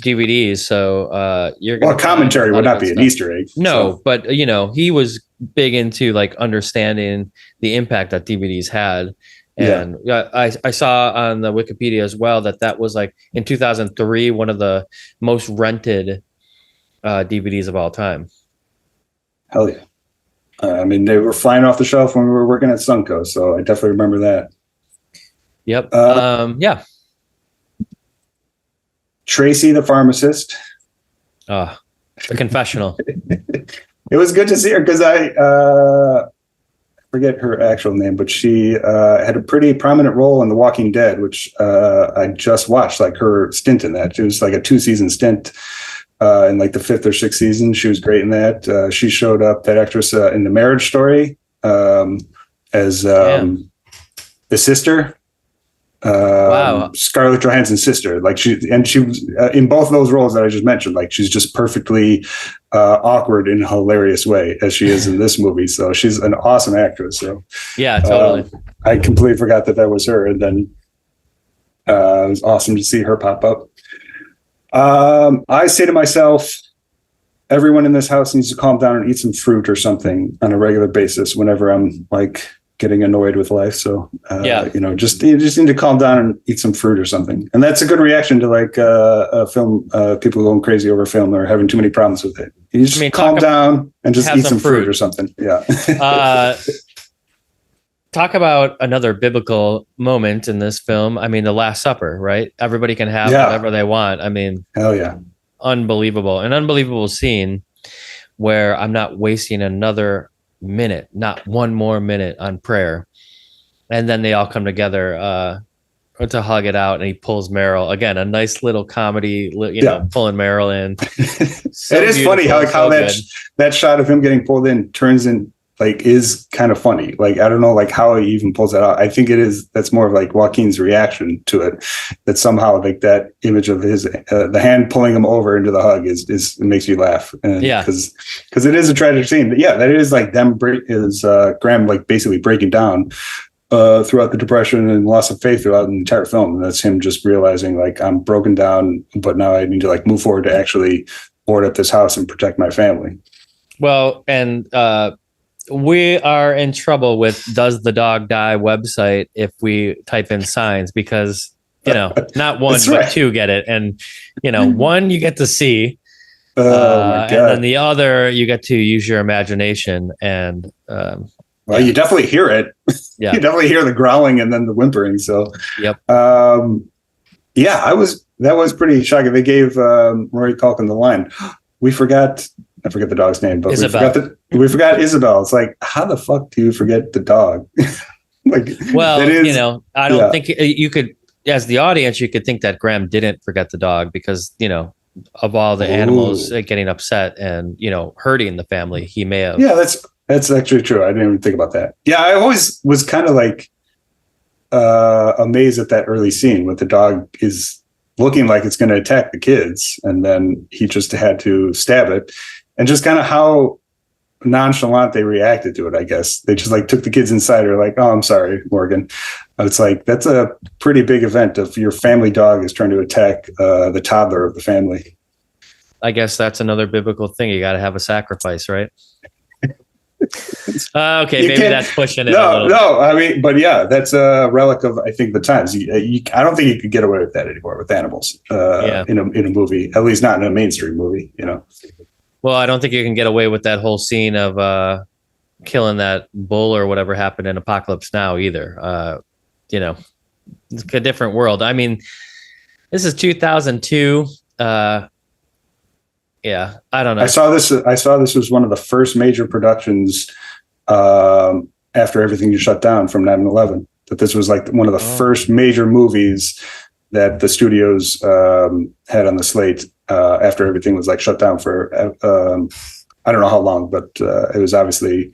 A: DVDs. So you're going
B: commentary would not be an Easter egg.
A: No, but he was big into like understanding the impact that DVDs had. And I saw on the Wikipedia as well that was like in 2003 one of the most rented DVDs of all time.
B: Hell yeah! I mean, they were flying off the shelf when we were working at Suncoast, so I definitely remember that.
A: Yep. Yeah.
B: Tracy, the pharmacist.
A: The confessional.
B: It was good to see her because I forget her actual name, but she had a pretty prominent role in The Walking Dead, which I just watched, like her stint in that. It was like a 2-season stint in like the 5th or 6th season. She was great in that. She showed up, that actress, in The Marriage Story as the sister.
A: Wow.
B: Scarlett Johansson's sister. Like she was in both of those roles that I just mentioned. Like she's just perfectly awkward in a hilarious way as she is in this movie. So she's an awesome actress. So
A: yeah, totally.
B: I completely forgot that was her, and then it was awesome to see her pop up. I say to myself, everyone in this house needs to calm down and eat some fruit or something on a regular basis whenever I'm like getting annoyed with life. So, you just need to calm down and eat some fruit or something. And that's a good reaction to like a film, people going crazy over a film or having too many problems with it. You just calm down and just eat some fruit or something. Yeah.
A: Talk about another biblical moment in this film. I mean, the Last Supper, right? Everybody can have whatever they want. I mean,
B: hell yeah.
A: Unbelievable. An unbelievable scene where I'm not wasting another minute, not one more minute on prayer. And then they all come together to hug it out, and he pulls Meryl. Again, a nice little comedy, pulling Meryl in.
B: It is funny how that shot of him getting pulled in turns in, like, is kind of funny. Like, I don't know, like how he even pulls that out. I think that's more of like Joaquin's reaction to it, that somehow like that image of his, the hand pulling him over into the hug is it makes you laugh. And because it is a tragic scene. But yeah, that is like them, Graham, like basically breaking down throughout the depression and loss of faith throughout the entire film. And that's him just realizing, like, I'm broken down, but now I need to like move forward to actually board up this house and protect my family.
A: Well, and we are in trouble with Does the Dog Die website if we type in signs, because, not one, but two get it. And, one you get to see.
B: Oh my God.
A: And then the other you get to use your imagination. And
B: well, you definitely hear it.
A: Yeah.
B: You definitely hear the growling and then the whimpering. So,
A: yep.
B: That was pretty shocking. They gave Rory Culkin the line. I forget the dog's name, but
A: Isabel.
B: we forgot Isabel. It's like, how the fuck do you forget the dog? Like,
A: well, I don't think you could, as the audience, you could think that Graham didn't forget the dog because, of all the animals getting upset and, hurting the family, he may have.
B: Yeah, that's actually true. I didn't even think about that. Yeah, I always was kind of like amazed at that early scene with the dog is looking like it's going to attack the kids, and then he just had to stab it. And just kind of how nonchalant they reacted to it, I guess. They just like took the kids inside, or like, oh, I'm sorry, Morgan. It's like, that's a pretty big event if your family dog is trying to attack the toddler of the family.
A: I guess that's another biblical thing. You got to have a sacrifice, right? Okay, maybe that's pushing it.
B: No. I mean, but yeah, that's a relic of, I think, the times. I don't think you could get away with that anymore with animals in a movie, at least not in a mainstream movie.
A: Well, I don't think you can get away with that whole scene of killing that bull or whatever happened in Apocalypse Now either. It's a different world. I mean, this is 2002. Yeah, I don't know.
B: I saw this was one of the first major productions after everything shut down from 9/11. That this was like one of the first major movies that the studios had on the slate after everything was like shut down for I don't know how long, but it was obviously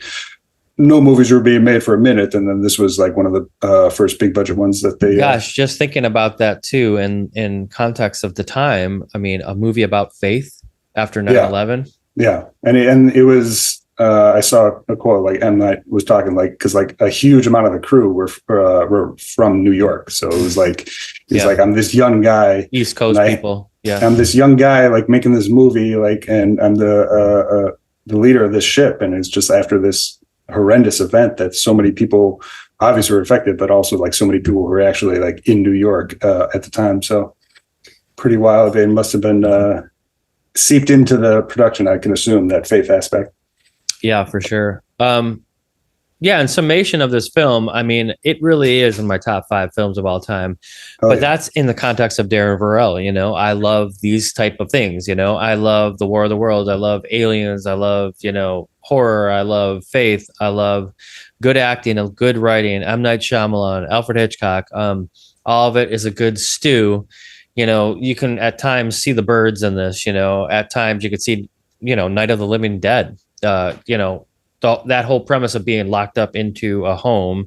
B: no movies were being made for a minute, and then this was like one of the first big budget ones that they.
A: Gosh, just thinking about that too, and in context of the time, I mean, a movie about faith after 9/11.
B: Yeah. And it was, I saw a quote, like M. Night was talking, like, cause like a huge amount of the crew were from New York. So it was like, he's like, I'm this young guy.
A: East Coast people. Yeah.
B: I'm this young guy, like making this movie, like, and I'm the leader of this ship. And it's just after this horrendous event that so many people obviously were affected, but also like so many people were actually like in New York at the time. So pretty wild. They must have been, seeped into the production, I can assume, that faith aspect.
A: Yeah, for sure. In summation of this film, I mean, it really is in my top 5 films of all time. But that's in the context of Darren Varel. I love these type of things. I love The War of the Worlds. I love Aliens. I love, horror. I love faith. I love good acting and good writing. M. Night Shyamalan, Alfred Hitchcock. All of it is a good stew. You can at times see the birds in this, at times you could see, Night of the Living Dead, that whole premise of being locked up into a home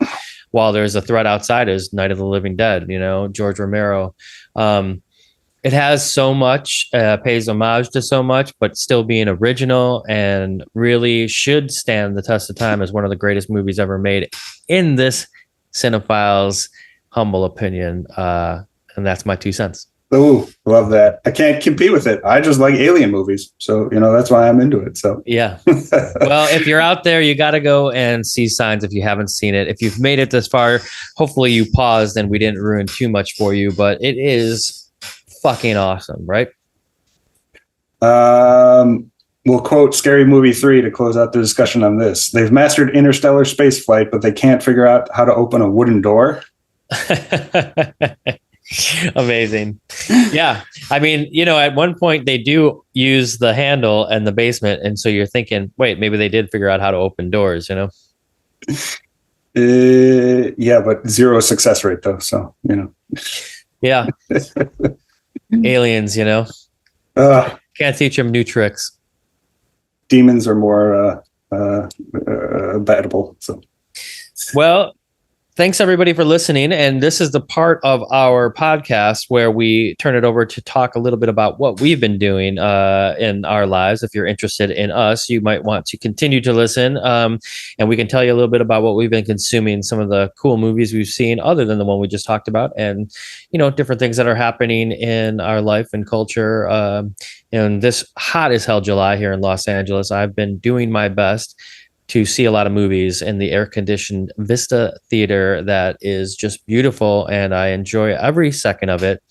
A: while there's a threat outside is Night of the Living Dead, George Romero. It has so much, pays homage to so much, but still being original and really should stand the test of time as one of the greatest movies ever made in this cinephile's humble opinion. And that's my 2 cents.
B: Oh, love that. I can't compete with it. I just like alien movies. So, that's why I'm into it. So,
A: yeah. Well, if you're out there, you got to go and see Signs if you haven't seen it. If you've made it this far, hopefully you paused and we didn't ruin too much for you, but it is fucking awesome, right?
B: We'll quote Scary Movie 3 to close out the discussion on this. They've mastered interstellar space flight, but they can't figure out how to open a wooden door.
A: Amazing. Yeah. I mean, at one point they do use the handle in the basement. And so you're thinking, wait, maybe they did figure out how to open doors,
B: Yeah, but 0 success rate though. So,
A: Yeah. Aliens, can't teach them new tricks.
B: Demons are more battable. So,
A: well, thanks everybody for listening. And this is the part of our podcast where we turn it over to talk a little bit about what we've been doing in our lives. If you're interested in us, you might want to continue to listen. And we can tell you a little bit about what we've been consuming, some of the cool movies we've seen other than the one we just talked about, and, different things that are happening in our life and culture. And this hot as hell July here in Los Angeles, I've been doing my best to see a lot of movies in the air-conditioned Vista Theater that is just beautiful, and I enjoy every second of it.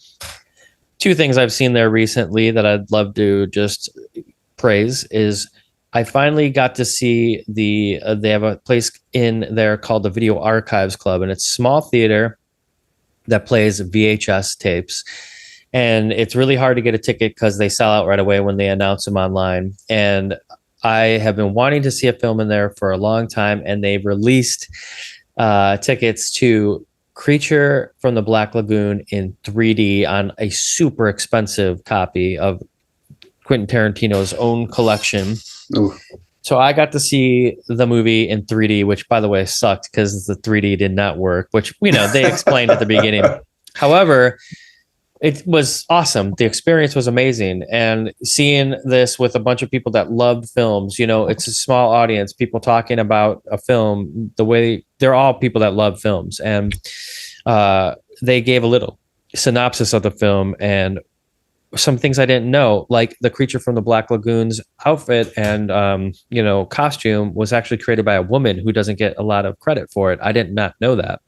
A: 2 things I've seen there recently that I'd love to just praise is I finally got to see they have a place in there called the Video Archives Club, and it's a small theater that plays VHS tapes. And it's really hard to get a ticket because they sell out right away when they announce them online. And I have been wanting to see a film in there for a long time, and they've released tickets to Creature from the Black Lagoon in 3D on a super expensive copy of Quentin Tarantino's own collection.
B: Ooh.
A: So I got to see the movie in 3D, which, by the way, sucked because the 3D did not work, which, they explained at the beginning. However, it was awesome. The experience was amazing. And seeing this with a bunch of people that loved films, it's a small audience, people talking about a film, they're all people that love films. And they gave a little synopsis of the film. And some things I didn't know, like the creature from the Black Lagoon's outfit and costume was actually created by a woman who doesn't get a lot of credit for it. I did not know that.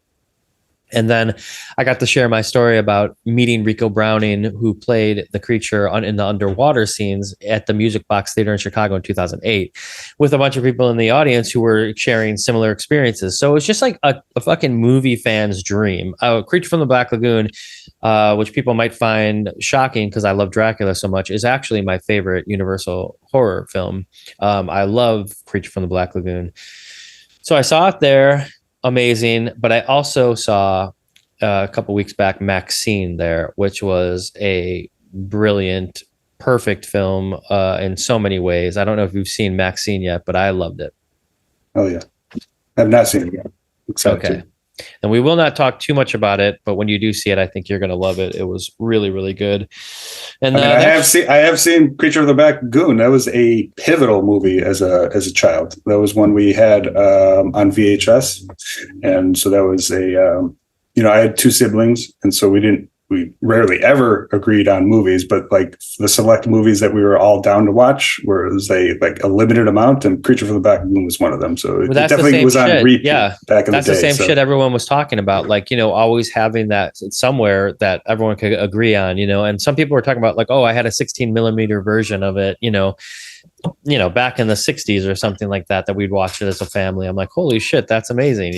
A: And then I got to share my story about meeting Rico Browning, who played the creature in the underwater scenes at the Music Box Theater in Chicago in 2008, with a bunch of people in the audience who were sharing similar experiences. So it's just like a fucking movie fan's dream. Creature from the Black Lagoon, which people might find shocking because I love Dracula so much, is actually my favorite Universal horror film. I love Creature from the Black Lagoon. So I saw it there. Amazing. But I also saw a couple weeks back Maxine there, which was a brilliant, perfect film in so many ways. I don't know if you've seen Maxine yet, but I loved it.
B: Oh, yeah. I've not seen it yet. Excited
A: Okay.
B: to.
A: And we will not talk too much about it, but when you do see it, I think you're going to love it. It was really, really good. And
B: I have seen Creature of the Black Lagoon. That was a pivotal movie as a child. That was one we had on VHS, and so that was I had two siblings, and so we rarely ever agreed on movies, but like the select movies that we were all down to watch were a limited amount, and Creature from the Black Lagoon was one of them. So it definitely was on repeat back in the day.
A: That's the same shit everyone was talking about, always having that somewhere that everyone could agree on, and some people were talking about like, oh, I had a 16 millimeter version of it, back in the 60s or something like that we'd watch it as a family. I'm like, holy shit, that's amazing,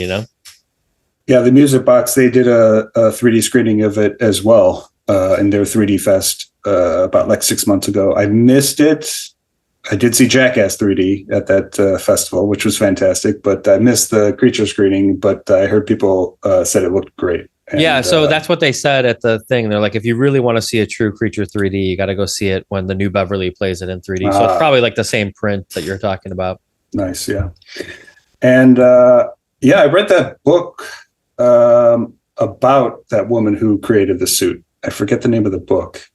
B: Yeah, the Music Box, they did a 3D screening of it as well in their 3D Fest about like 6 months ago. I missed it. I did see Jackass 3D at that festival, which was fantastic, but I missed the Creature screening, but I heard people said it looked great. And,
A: so that's what they said at the thing. They're like, if you really want to see a true Creature 3D, you got to go see it when the New Beverly plays it in 3D. So it's probably like the same print that you're talking about.
B: Nice, yeah. And I read that book about that woman who created the suit. I forget the name of the book.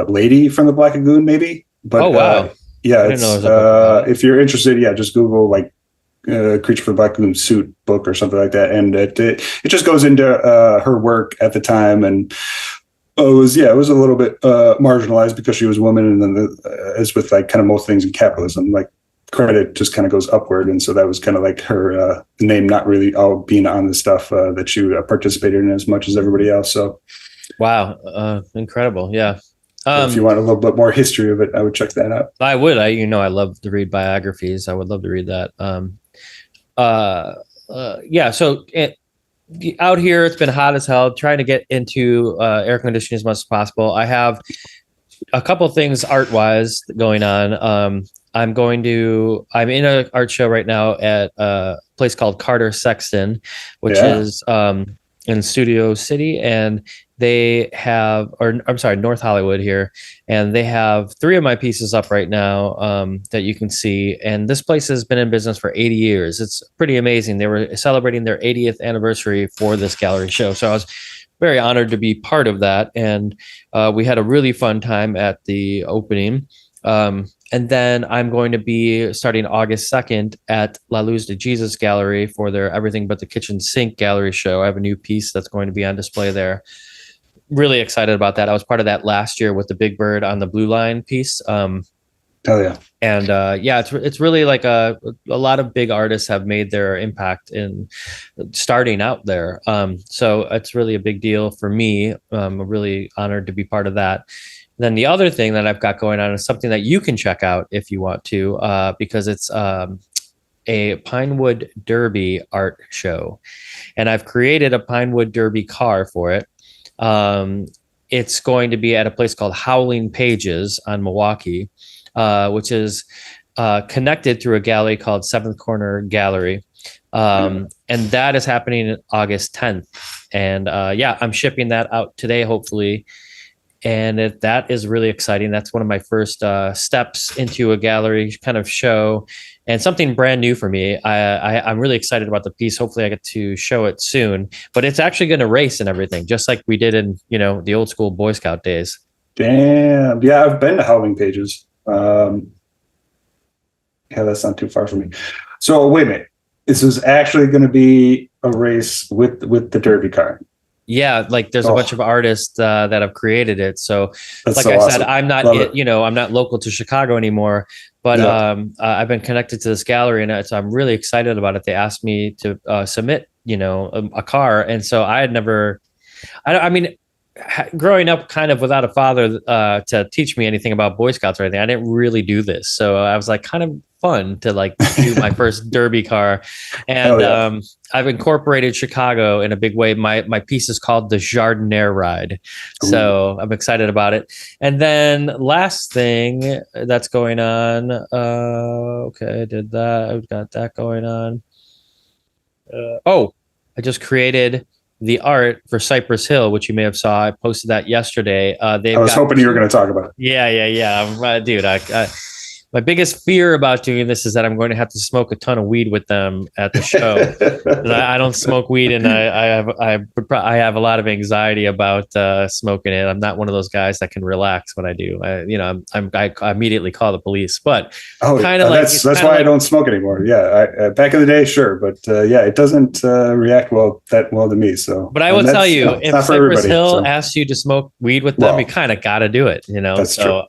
B: Lady from the Black Lagoon, maybe. But
A: oh wow,
B: if you're interested, just Google like Creature from the Black Lagoon suit book or something like that, and it just goes into her work at the time, and it was a little bit marginalized because she was a woman, and then as with like kind of most things in capitalism, like credit just kind of goes upward, and so that was kind of like her name not really all being on the stuff that she participated in as much as everybody else. So
A: wow, incredible. Yeah.
B: If you want a little bit more history of it, I would check that out.
A: I would. I love to read biographies. I would love to read that. So out here, it's been hot as hell. Trying to get into air conditioning as much as possible. I have a couple of things art wise going on. I'm in an art show right now at a place called Carter Sexton, which is in Studio City, and they have, North Hollywood here, and they have 3 of my pieces up right now that you can see. And this place has been in business for 80 years. It's pretty amazing. They were celebrating their 80th anniversary for this gallery show. So I was very honored to be part of that. And we had a really fun time at the opening. And then I'm going to be starting August 2nd at La Luz de Jesus Gallery for their Everything But the Kitchen Sink gallery show. I have a new piece that's going to be on display there. Really excited about that. I was part of that last year with the Big Bird on the Blue Line piece.
B: Oh yeah.
A: And it's really like a lot of big artists have made their impact in starting out there. So it's really a big deal for me. I'm really honored to be part of that. Then the other thing that I've got going on is something that you can check out if you want to, because it's a Pinewood Derby art show. And I've created a Pinewood Derby car for it. It's going to be at a place called Howling Pages on Milwaukee, which is connected through a gallery called Seventh Corner Gallery. And that is happening August 10th. And I'm shipping that out today, hopefully. And that is really exciting. That's one of my first steps into a gallery kind of show, and something brand new for me. I'm really excited about the piece. Hopefully I get to show it soon, but it's actually going to race and everything, just like we did in, the old school Boy Scout days.
B: Damn. Yeah, I've been to Howling Pages. Yeah, that's not too far from me. So wait a minute. This is actually going to be a race with the Derby car.
A: Yeah, like there's a bunch of artists that have created it. So, like
B: so
A: I said,
B: awesome.
A: I'm not, I'm not local to Chicago anymore, but I've been connected to this gallery, and so I'm really excited about it. They asked me to submit, a car, and so I had never, I mean, growing up kind of without a father to teach me anything about Boy Scouts or anything, I didn't really do this. So I was like kind of fun to like do my first derby car. And I've incorporated Chicago in a big way. My piece is called the Jardiniere Ride. So I'm excited about it. And then last thing that's going on. Okay, I did that. I've got that going on. I just created the art for Cypress Hill, which you may have saw. I posted that yesterday.
B: I was hoping you were going to talk about it.
A: Yeah. Dude, my biggest fear about doing this is that I'm going to have to smoke a ton of weed with them at the show. I don't smoke weed, and I have a lot of anxiety about smoking it. I'm not one of those guys that can relax when I do. I immediately call the police. But
B: that's why I don't smoke anymore. Yeah, back in the day, sure, but it doesn't react that well to me. So,
A: but I will tell you, if Cypress Hill asks you to smoke weed with them, you kind of got to do it.
B: That's true.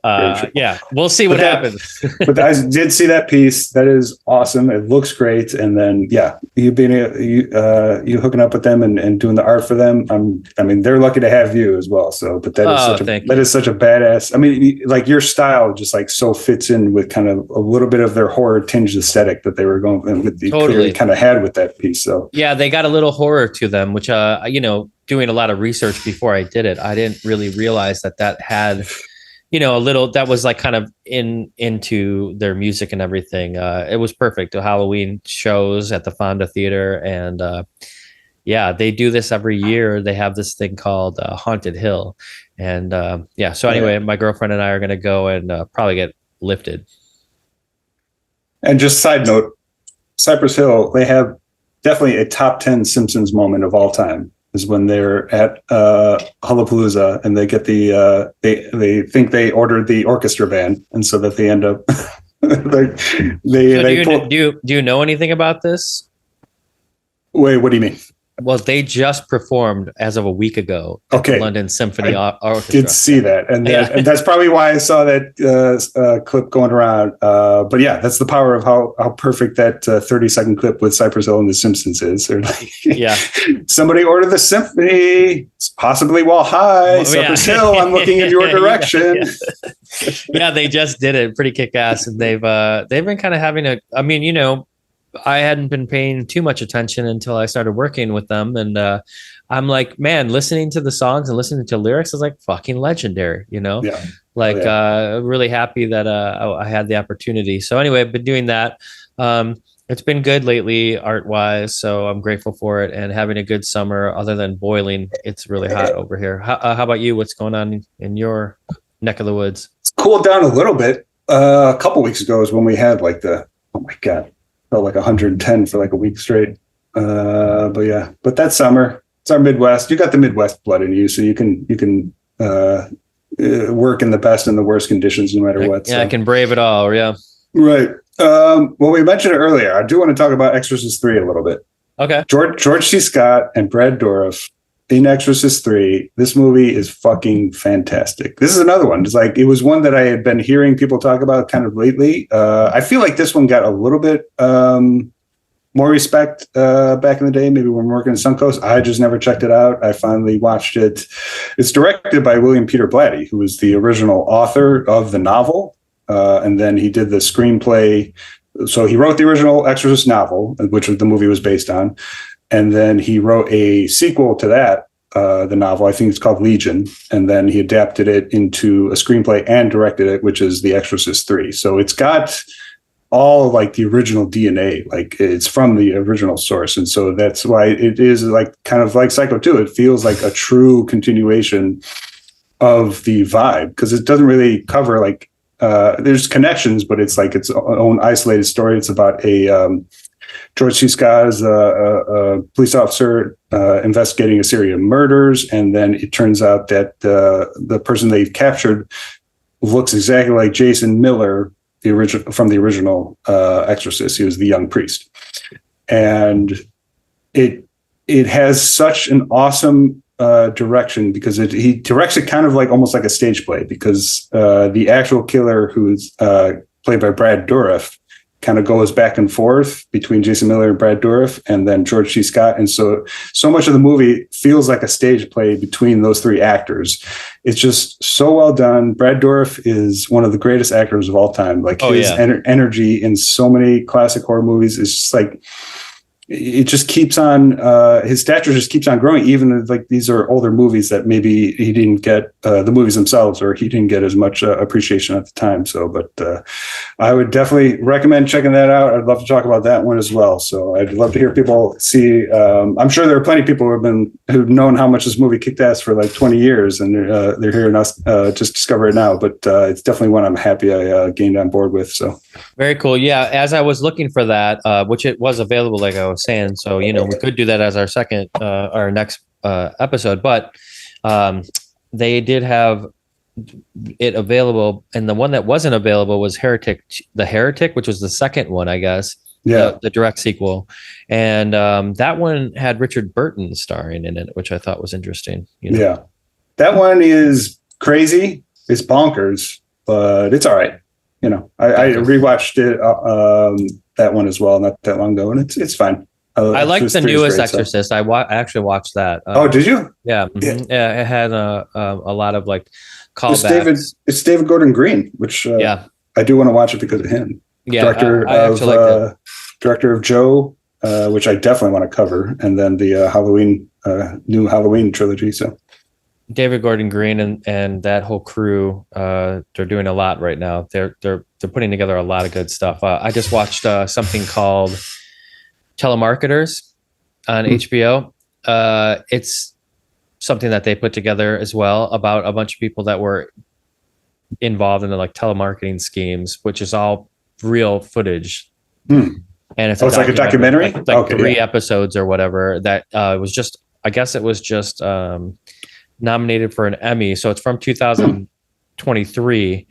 A: Yeah, we'll see what happens.
B: But I did see that piece. That is awesome. It looks great. And then, you hooking up with them and doing the art for them. I mean, they're lucky to have you as well. So, but that is such a badass. I mean, like your style just like so fits in with kind of a little bit of their horror tinged aesthetic that they were going with. Totally kind of had with that piece. So
A: yeah, they got a little horror to them, which doing a lot of research before I did it, I didn't really realize that had. A little that was like kind of into their music and everything. It was perfect. The Halloween shows at the Fonda Theater, and they do this every year. They have this thing called Haunted Hill, and So anyway, my girlfriend and I are going to go and probably get lifted.
B: And just side note, Cypress Hill, they have definitely a top 10 Simpsons moment of all time. Is when they're at Hullapalooza and they get they think they ordered the orchestra band, and so that they end up
A: do you know anything about this?
B: Wait, what do you mean?
A: Well, they just performed as of a week ago at the London Symphony Orchestra.
B: Did see that, and that's probably why I saw that clip going around. But yeah, that's the power of how perfect that 30-second clip with Cypress Hill and The Simpsons is. They're like, somebody ordered the symphony, possibly while high. Cypress Hill, I'm looking in your direction.
A: Yeah, they just did it. Pretty kick ass, and they've been kind of having I hadn't been paying too much attention until I started working with them. And I'm like, man, listening to the songs and listening to lyrics is like fucking legendary, really happy that I had the opportunity. So anyway, I've been doing that. It's been good lately art wise. So I'm grateful for it and having a good summer other than boiling. It's really hot over here. How about you? What's going on in your neck of the woods?
B: It's cooled down a little bit. A couple weeks ago is when we had like oh my God. Felt like 110 for like a week straight. But that summer, it's our Midwest. You got the Midwest blood in you, so you can work in the best and the worst conditions no matter what.
A: I can brave it all. Yeah.
B: Right. Well, we mentioned it earlier. I do want to talk about Exorcist 3 a little bit.
A: Okay.
B: George C. Scott and Brad Dourif in Exorcist 3. This movie is fucking fantastic. This is another one. It was one that I had been hearing people talk about kind of lately. I feel like this one got a little bit more respect back in the day, maybe when we were working in Suncoast. I just never checked it out. I finally watched it. It's directed by William Peter Blatty, who was the original author of the novel. And then he did the screenplay. So he wrote the original Exorcist novel, which the movie was based on. And then he wrote a sequel to that, the novel. I think it's called Legion. And then he adapted it into a screenplay and directed it, which is The Exorcist 3. So it's got all like the original DNA, like it's from the original source. And so that's why it is like kind of like Psycho 2. It feels like a true continuation of the vibe because it doesn't really cover like, there's connections, but it's like its own isolated story. It's about George C. Scott is a police officer investigating a series of murders, and then it turns out that the person they've captured looks exactly like Jason Miller, from the original Exorcist. He was the young priest, and it has such an awesome direction, because he directs it kind of like almost like a stage play, because the actual killer, who's played by Brad Dourif, kind of goes back and forth between Jason Miller and Brad Dourif, and then George C. Scott. And so much of the movie feels like a stage play between those three actors. It's just so well done. Brad Dourif is one of the greatest actors of all time. Like energy in so many classic horror movies is just like, it just keeps on, his stature just keeps on growing, even if like these are older movies that maybe he didn't get the movies themselves, or he didn't get as much appreciation at the time. So, but I would definitely recommend checking that out. I'd love to talk about that one as well. So I'd love to hear people see, I'm sure there are plenty of people who've known how much this movie kicked ass for like 20 years, and they're hearing us just discover it now, but it's definitely one I'm happy I gained on board with. So
A: very cool. Yeah. As I was looking for that, which it was available, like I was saying, so we could do that as our next episode, but they did have it available, and the one that wasn't available was Heretic, which was the second one, I guess. The direct sequel, and that one had Richard Burton starring in it, which I thought was interesting.
B: Yeah, that one is crazy. It's bonkers, but it's all right. I rewatched it that one as well not that long ago, and it's fine.
A: I like the newest Exorcist. So. I actually watched that.
B: Oh, did you?
A: Yeah, yeah. It had a lot of like callbacks.
B: It's David Gordon Green, which I do want to watch it because of him.
A: Yeah,
B: director of Joe, which I definitely want to cover, and then the new Halloween trilogy. So
A: David Gordon Green and that whole crew, they're doing a lot right now. They're putting together a lot of good stuff. I just watched something called Telemarketers on HBO. It's something that they put together as well about a bunch of people that were involved in the like telemarketing schemes, which is all real footage. And it's
B: like a documentary,
A: like 3 episodes or whatever. That was just, I guess it was just nominated for an Emmy. So it's from 2023.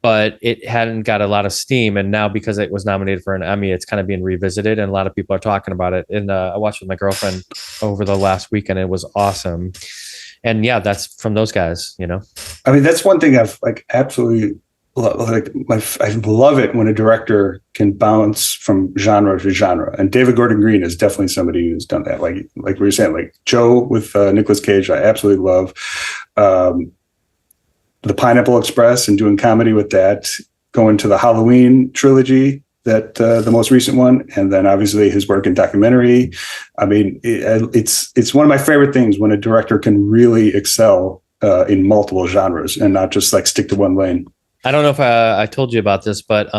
A: But it hadn't got a lot of steam, and now because it was nominated for an Emmy, it's kind of being revisited, and a lot of people are talking about it. And I watched it with my girlfriend over the last weekend. It was awesome, and yeah, that's from those guys.
B: I mean, that's one thing I've like absolutely I love it when a director can bounce from genre to genre, and David Gordon Green is definitely somebody who's done that. Like we were saying, like Joe with Nicolas Cage, I absolutely love. The Pineapple Express and doing comedy with that, going to the Halloween trilogy, that the most recent one, and then obviously his work in documentary. I mean, it's one of my favorite things when a director can really excel in multiple genres and not just like stick to one lane.
A: I don't know if I told you about this, but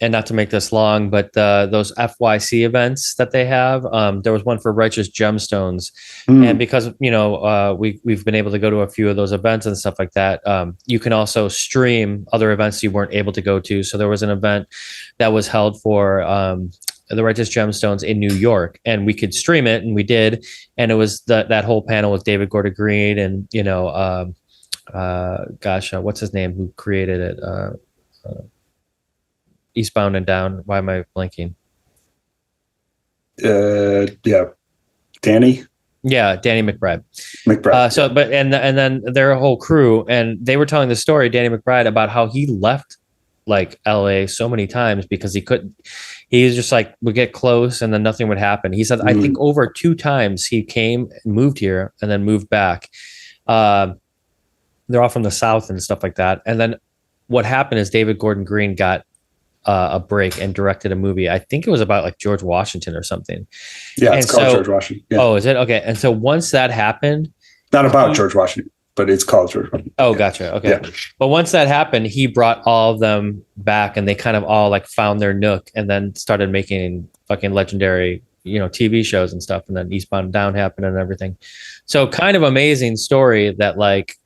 A: and not to make this long, but those FYC events that they have, there was one for Righteous Gemstones, and because we've been able to go to a few of those events and stuff like that, you can also stream other events you weren't able to go to. So there was an event that was held for the Righteous Gemstones in New York, and we could stream it, and we did, and it was that whole panel with David Gordon Green and what's his name who created it. Eastbound and Down. Why am I blanking?
B: Danny.
A: Yeah, Danny McBride.
B: McBride.
A: And then their whole crew, and they were telling the story, Danny McBride, about how he left like LA so many times because he couldn't. He was just like would get close and then nothing would happen. He said, I think over 2 times he came, moved here, and then moved back. They're all from the South and stuff like that. And then what happened is David Gordon Green got a break and directed a movie. I think it was about like George Washington or something.
B: Yeah, it's called George Washington. Yeah.
A: Oh, is it? Okay. And so once that happened,
B: not about George Washington, but it's called George Washington.
A: Oh, gotcha. Okay.
B: Yeah.
A: But once that happened, he brought all of them back, and they kind of all like found their nook, and then started making fucking legendary, TV shows and stuff. And then Eastbound and Down happened and everything. So kind of amazing story that like,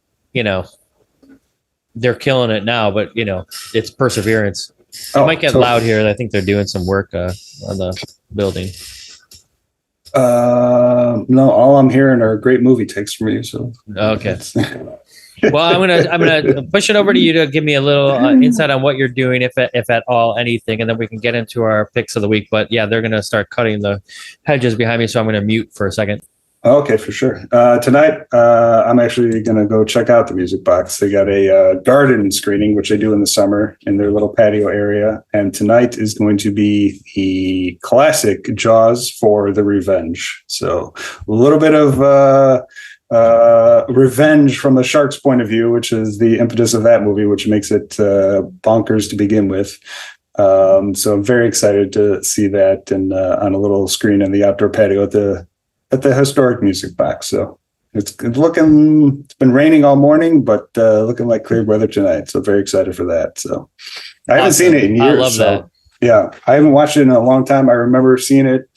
A: they're killing it now, but it's perseverance. It might get loud here. I think they're doing some work on the building.
B: No, all I'm hearing are great movie takes from you. So
A: okay. Well, I'm gonna push it over to you to give me a little insight on what you're doing, if at all anything, and then we can get into our picks of the week. But yeah, they're gonna start cutting the hedges behind me, so I'm gonna mute for a second.
B: Okay, for sure. Tonight, I'm actually going to go check out the Music Box. They got a garden screening, which they do in the summer in their little patio area. And tonight is going to be the classic Jaws for the Revenge. So a little bit of revenge from the shark's point of view, which is the impetus of that movie, which makes it bonkers to begin with. So I'm very excited to see that and on a little screen in the outdoor patio at the historic Music Box. So it's been raining all morning, but looking like clear weather tonight. So very excited for that. So I haven't seen it in years.
A: I love that.
B: Yeah, I haven't watched it in a long time. I remember seeing it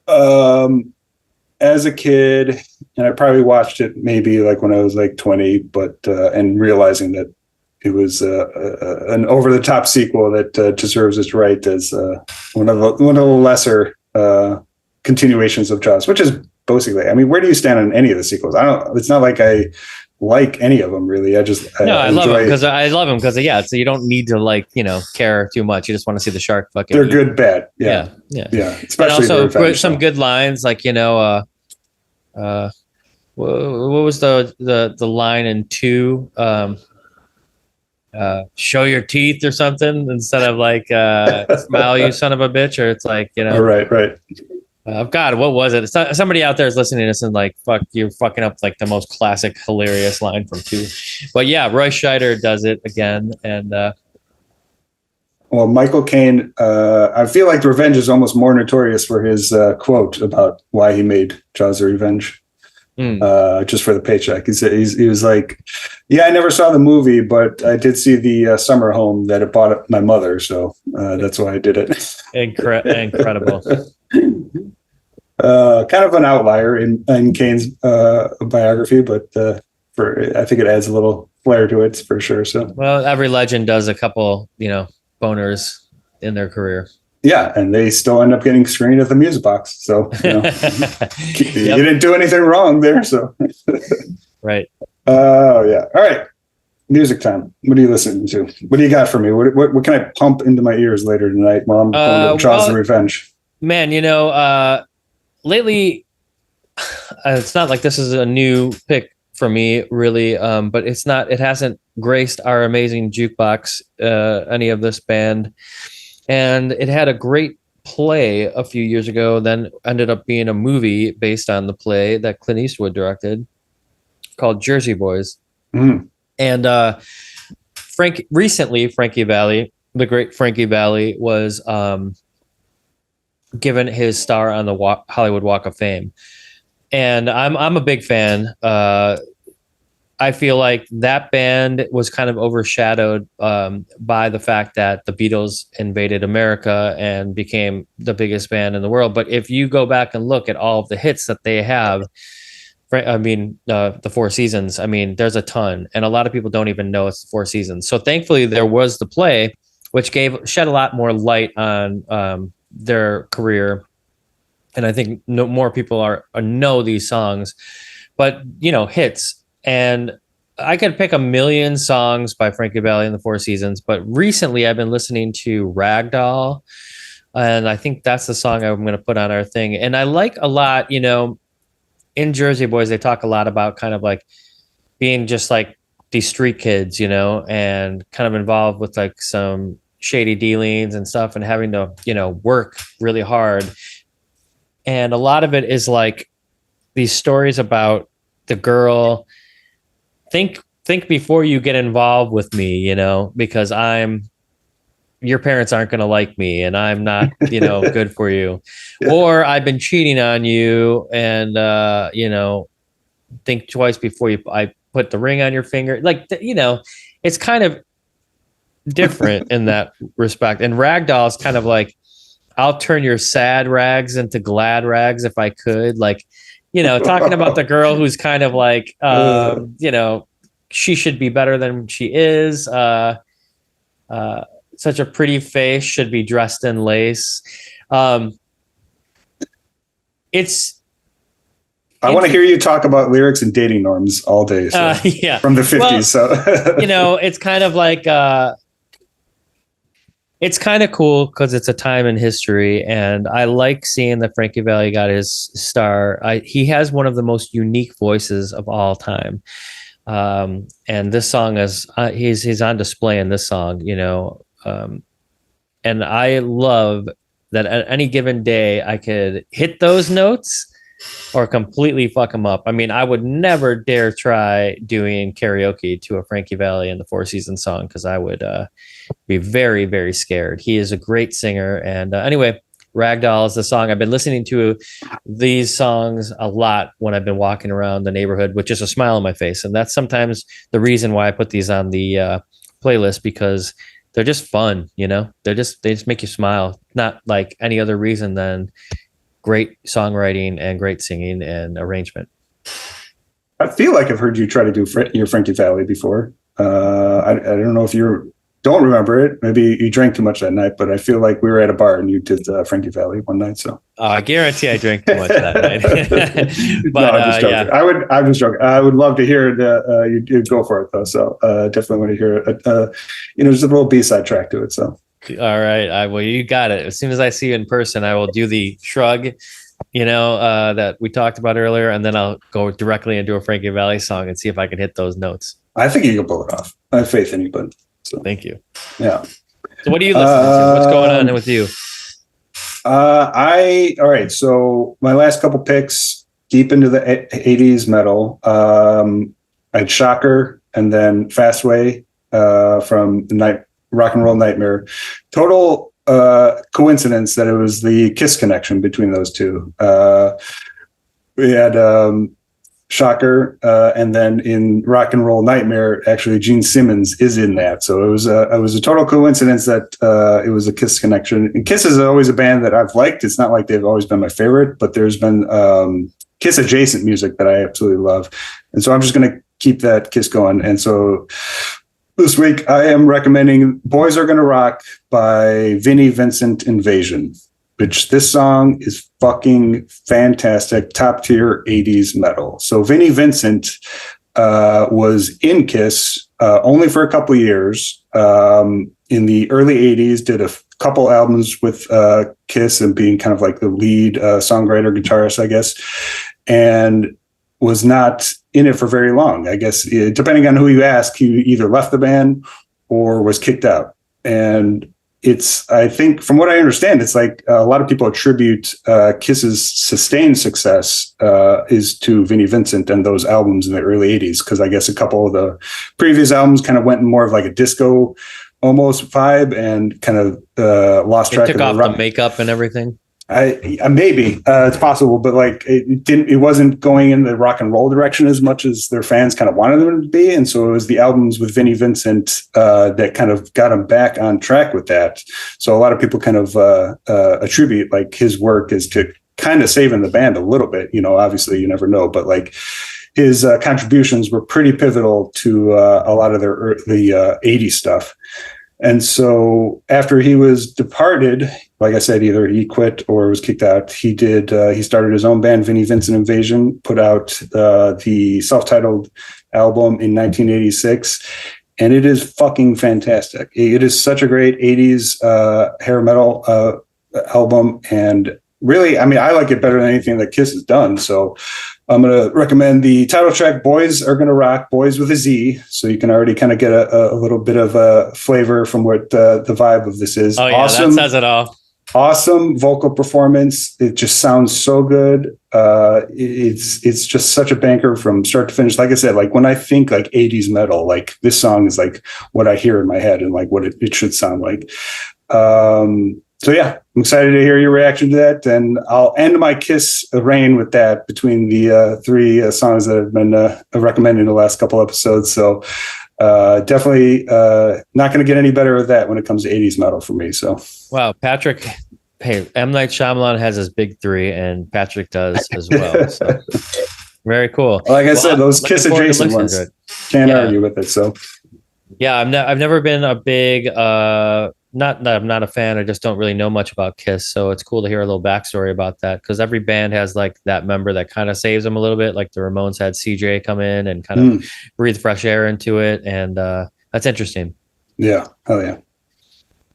B: as a kid, and I probably watched it maybe like when I was like 20, but and realizing that it was an over the top sequel that deserves its right as one of the lesser continuations of Jaws, which is basically, I mean, where do you stand on any of the sequels? It's not like I like any of them really. I
A: love them because yeah, so you don't need to like, care too much. You just want to see the shark fucking.
B: They're good, bad. Yeah.
A: Especially and also some good lines like, what was the line in 2? Show your teeth or something instead of like smile, you son of a bitch, or it's like,
B: right.
A: God, what was it? Somebody out there is listening to this and like, fuck, you're fucking up like the most classic, hilarious line from 2. But yeah, Roy Scheider does it again. And
B: well, Michael Caine, I feel like Revenge is almost more notorious for his quote about why he made Jaws the Revenge. Just for the paycheck. He was like, yeah, I never saw the movie, but I did see the summer home that it bought my mother. So that's why I did it.
A: Incredible.
B: Kind of an outlier in Caine's biography, but I think it adds a little flair to it for sure. So,
A: well, every legend does a couple, boners in their career.
B: Yeah, and they still end up getting screened at the Music Box. So you didn't do anything wrong there. So
A: right.
B: Oh yeah. All right. Music time. What are you listening to? What do you got for me? What can I pump into my ears later tonight while I'm going to Jaws the Revenge?
A: Man, lately it's not like this is a new pick for me, really. But it hasn't graced our amazing jukebox, any of this band. And it had a great play a few years ago, then ended up being a movie based on the play that Clint Eastwood directed called Jersey Boys.
B: Mm.
A: And recently, Frankie Valli, the great Frankie Valli, was given his star on the Hollywood Walk of Fame. And I'm a big fan. I feel like that band was kind of overshadowed by the fact that the Beatles invaded America and became the biggest band in the world. But if you go back and look at all of the hits that they have, the Four Seasons, there's a ton. And a lot of people don't even know it's the Four Seasons. So thankfully there was the play, which shed a lot more light on their career. And I think more people know these songs, but hits. And I could pick a million songs by Frankie Valli and the Four Seasons, but recently I've been listening to Ragdoll, and I think that's the song I'm going to put on our thing. And I like a lot, in Jersey Boys, they talk a lot about kind of like being just like these street kids, and kind of involved with like some shady dealings and stuff and having to, work really hard. And a lot of it is like these stories about the girl. Think before you get involved with me, because your parents aren't going to like me and I'm not, good for you. Yeah. Or I've been cheating on you and, think twice before I put the ring on your finger. Like, it's kind of different in that respect. And Ragdoll is kind of like, I'll turn your sad rags into glad rags if I could. Like, talking about the girl who's kind of like, she should be better than she is. Such a pretty face, should be dressed in lace. I
B: want to hear you talk about lyrics and dating norms all day. So, from the 50s. Well,
A: so, it's kind of like, It's kind of cool because it's a time in history, and I like seeing that Frankie Valli got his star. He has one of the most unique voices of all time, and this song is he's on display in this song, and I love that at any given day I could hit those notes or completely fuck them up. I mean, I would never dare try doing karaoke to a Frankie Valli and the Four Seasons song because I would be very, very scared. He is a great singer. And anyway, Ragdoll is the song. I've been listening to these songs a lot when I've been walking around the neighborhood with just a smile on my face. And that's sometimes the reason why I put these on the playlist, because they're just fun, they just make you smile. Not like any other reason than great songwriting and great singing and arrangement.
B: I feel like I've heard you try to do your Frankie Valli before. I don't know if you don't remember it. Maybe you drank too much that night, but I feel like we were at a bar and you did Frankie Valli one night. So
A: I guarantee I drank too much that night. But
B: no, I'm just joking.
A: yeah,
B: I'm just joking. I would love to hear you go for it though. So definitely want to hear it. There's a little B-side track to it. So.
A: All right. Well, you got it. As soon as I see you in person, I will do the shrug, that we talked about earlier, and then I'll go directly into a Frankie Valli song and see if I can hit those notes.
B: I think you can pull it off. I have faith in you, bud. So
A: thank you.
B: Yeah.
A: So what are you listening to? What's going on with you?
B: All right. So my last couple picks, deep into the 80s metal. I had Shocker and then Fastway from the Rock and Roll Nightmare. Total coincidence that it was the Kiss connection between those two. We had Shocker, and then in Rock and Roll Nightmare, actually Gene Simmons is in that. So it was a total coincidence that it was a Kiss connection. And Kiss is always a band that I've liked. It's not like they've always been my favorite, but there's been Kiss adjacent music that I absolutely love. And so I'm just going to keep that Kiss going. And so this week I am recommending Boys Are Gonna Rock by Vinnie Vincent Invasion, which this song is fucking fantastic, top tier 80s metal. So Vinnie Vincent was in Kiss only for a couple of years. In the early 80s, did a couple albums with Kiss and being kind of like the lead songwriter, guitarist, I guess, and was not in it for very long. I guess, depending on who you ask, he either left the band or was kicked out. And I think from what I understand, it's like a lot of people attribute Kiss's sustained success is to Vinnie Vincent and those albums in the early 80s. Because I guess a couple of the previous albums kind of went in more of like a disco almost vibe and kind of lost track of
A: the makeup and everything.
B: Maybe it's possible, but like it wasn't going in the rock and roll direction as much as their fans kind of wanted them to be. And so it was the albums with Vinnie Vincent that kind of got him back on track with that. So a lot of people kind of attribute like his work is to kind of saving the band a little bit. Obviously you never know, but like his contributions were pretty pivotal to a lot of the 80s stuff. And so after he was departed, like I said, either he quit or was kicked out. He started his own band, Vinnie Vincent Invasion, put out the self-titled album in 1986. And it is fucking fantastic. It is such a great 80s hair metal album. And really, I mean, I like it better than anything that Kiss has done. So I'm going to recommend the title track, Boys Are Gonna Rock, Boys with a Z. So you can already kind of get a little bit of a flavor from what the vibe of this is.
A: Oh, yeah, awesome. That says it all.
B: Awesome vocal performance. It just sounds so good. It's just such a banker from start to finish. Like I said, like when I think like 80s metal, like this song is like what I hear in my head and like what it should sound like. So yeah, I'm excited to hear your reaction to that, and I'll end my Kiss reign with that between the three songs that have been recommended in the last couple episodes. So definitely not going to get any better with that when it comes to 80s metal for me. So
A: wow, Patrick, hey, M. Night Shyamalan has his big three, and Patrick does as well. So very cool.
B: Like I said, those Kiss adjacent ones, can't argue with it. So
A: yeah, I've never been a big. Not that I'm not a fan, I just don't really know much about Kiss. So it's cool to hear a little backstory about that, because every band has like that member that kind of saves them a little bit. Like the Ramones had CJ come in and kind of breathe fresh air into it. And that's interesting.
B: Yeah. Hell yeah.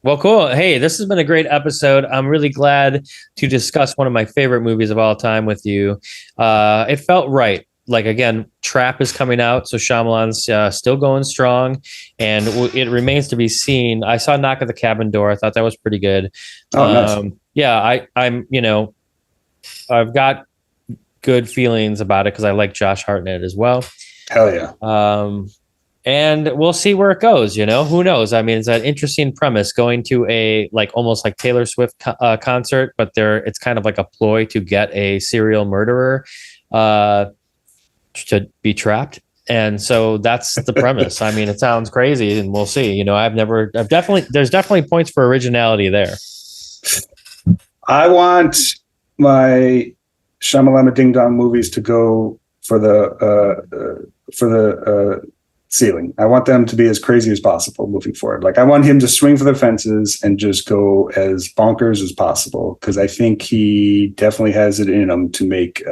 A: Well, cool. Hey, this has been a great episode. I'm really glad to discuss one of my favorite movies of all time with you. It felt right. Like again, Trap is coming out, so Shyamalan's still going strong, and it remains to be seen. I saw Knock at the Cabin Door. I thought that was pretty good.
B: Oh, nice.
A: Yeah, I'm I've got good feelings about it because I like Josh Hartnett as well.
B: Hell yeah.
A: And we'll see where it goes. Who knows? I mean, it's an interesting premise going to a like almost like Taylor Swift concert, but it's kind of like a ploy to get a serial murderer to be trapped. And so that's the premise. I mean, it sounds crazy, and we'll see. There's definitely points for originality there.
B: I want my Shyamalama Ding Dong movies to go for the ceiling. I want them to be as crazy as possible moving forward. Like I want him to swing for the fences and just go as bonkers as possible, because I think he definitely has it in him to make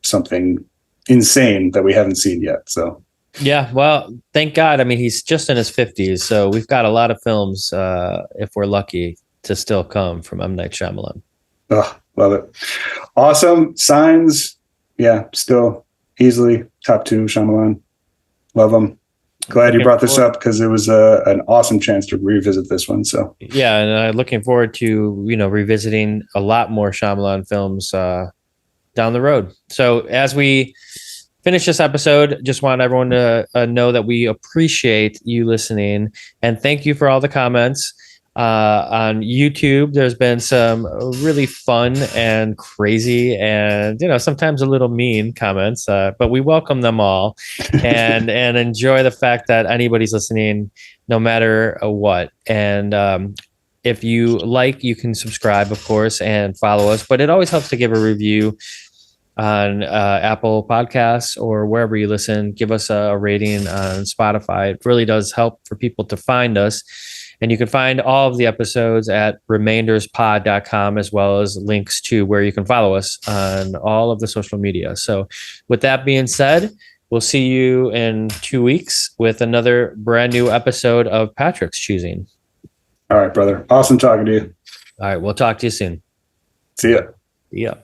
B: something insane that we haven't seen yet. So
A: yeah, well, thank God. I mean, he's just in his 50s, so we've got a lot of films, if we're lucky, to still come from M. Night Shyamalan.
B: Oh, love it. Awesome. Signs, yeah, still easily top 2 Shyamalan. Love him. Glad you brought this up because it was an awesome chance to revisit this one. So
A: yeah, and looking forward to revisiting a lot more Shyamalan films down the road. So as we finish this episode, just want everyone to know that we appreciate you listening, and thank you for all the comments. On YouTube, there's been some really fun and crazy and sometimes a little mean comments, but we welcome them all and enjoy the fact that anybody's listening no matter what. And if you like, you can subscribe, of course, and follow us, but it always helps to give a review on Apple Podcasts or wherever you listen. Give us a rating on Spotify. It really does help for people to find us. And you can find all of the episodes at remainderspod.com, as well as links to where you can follow us on all of the social media. So with that being said, we'll see you in 2 weeks with another brand new episode of Patrick's Choosing.
B: All right, brother. Awesome talking to you.
A: All right. We'll talk to you soon.
B: See ya.
A: Yeah.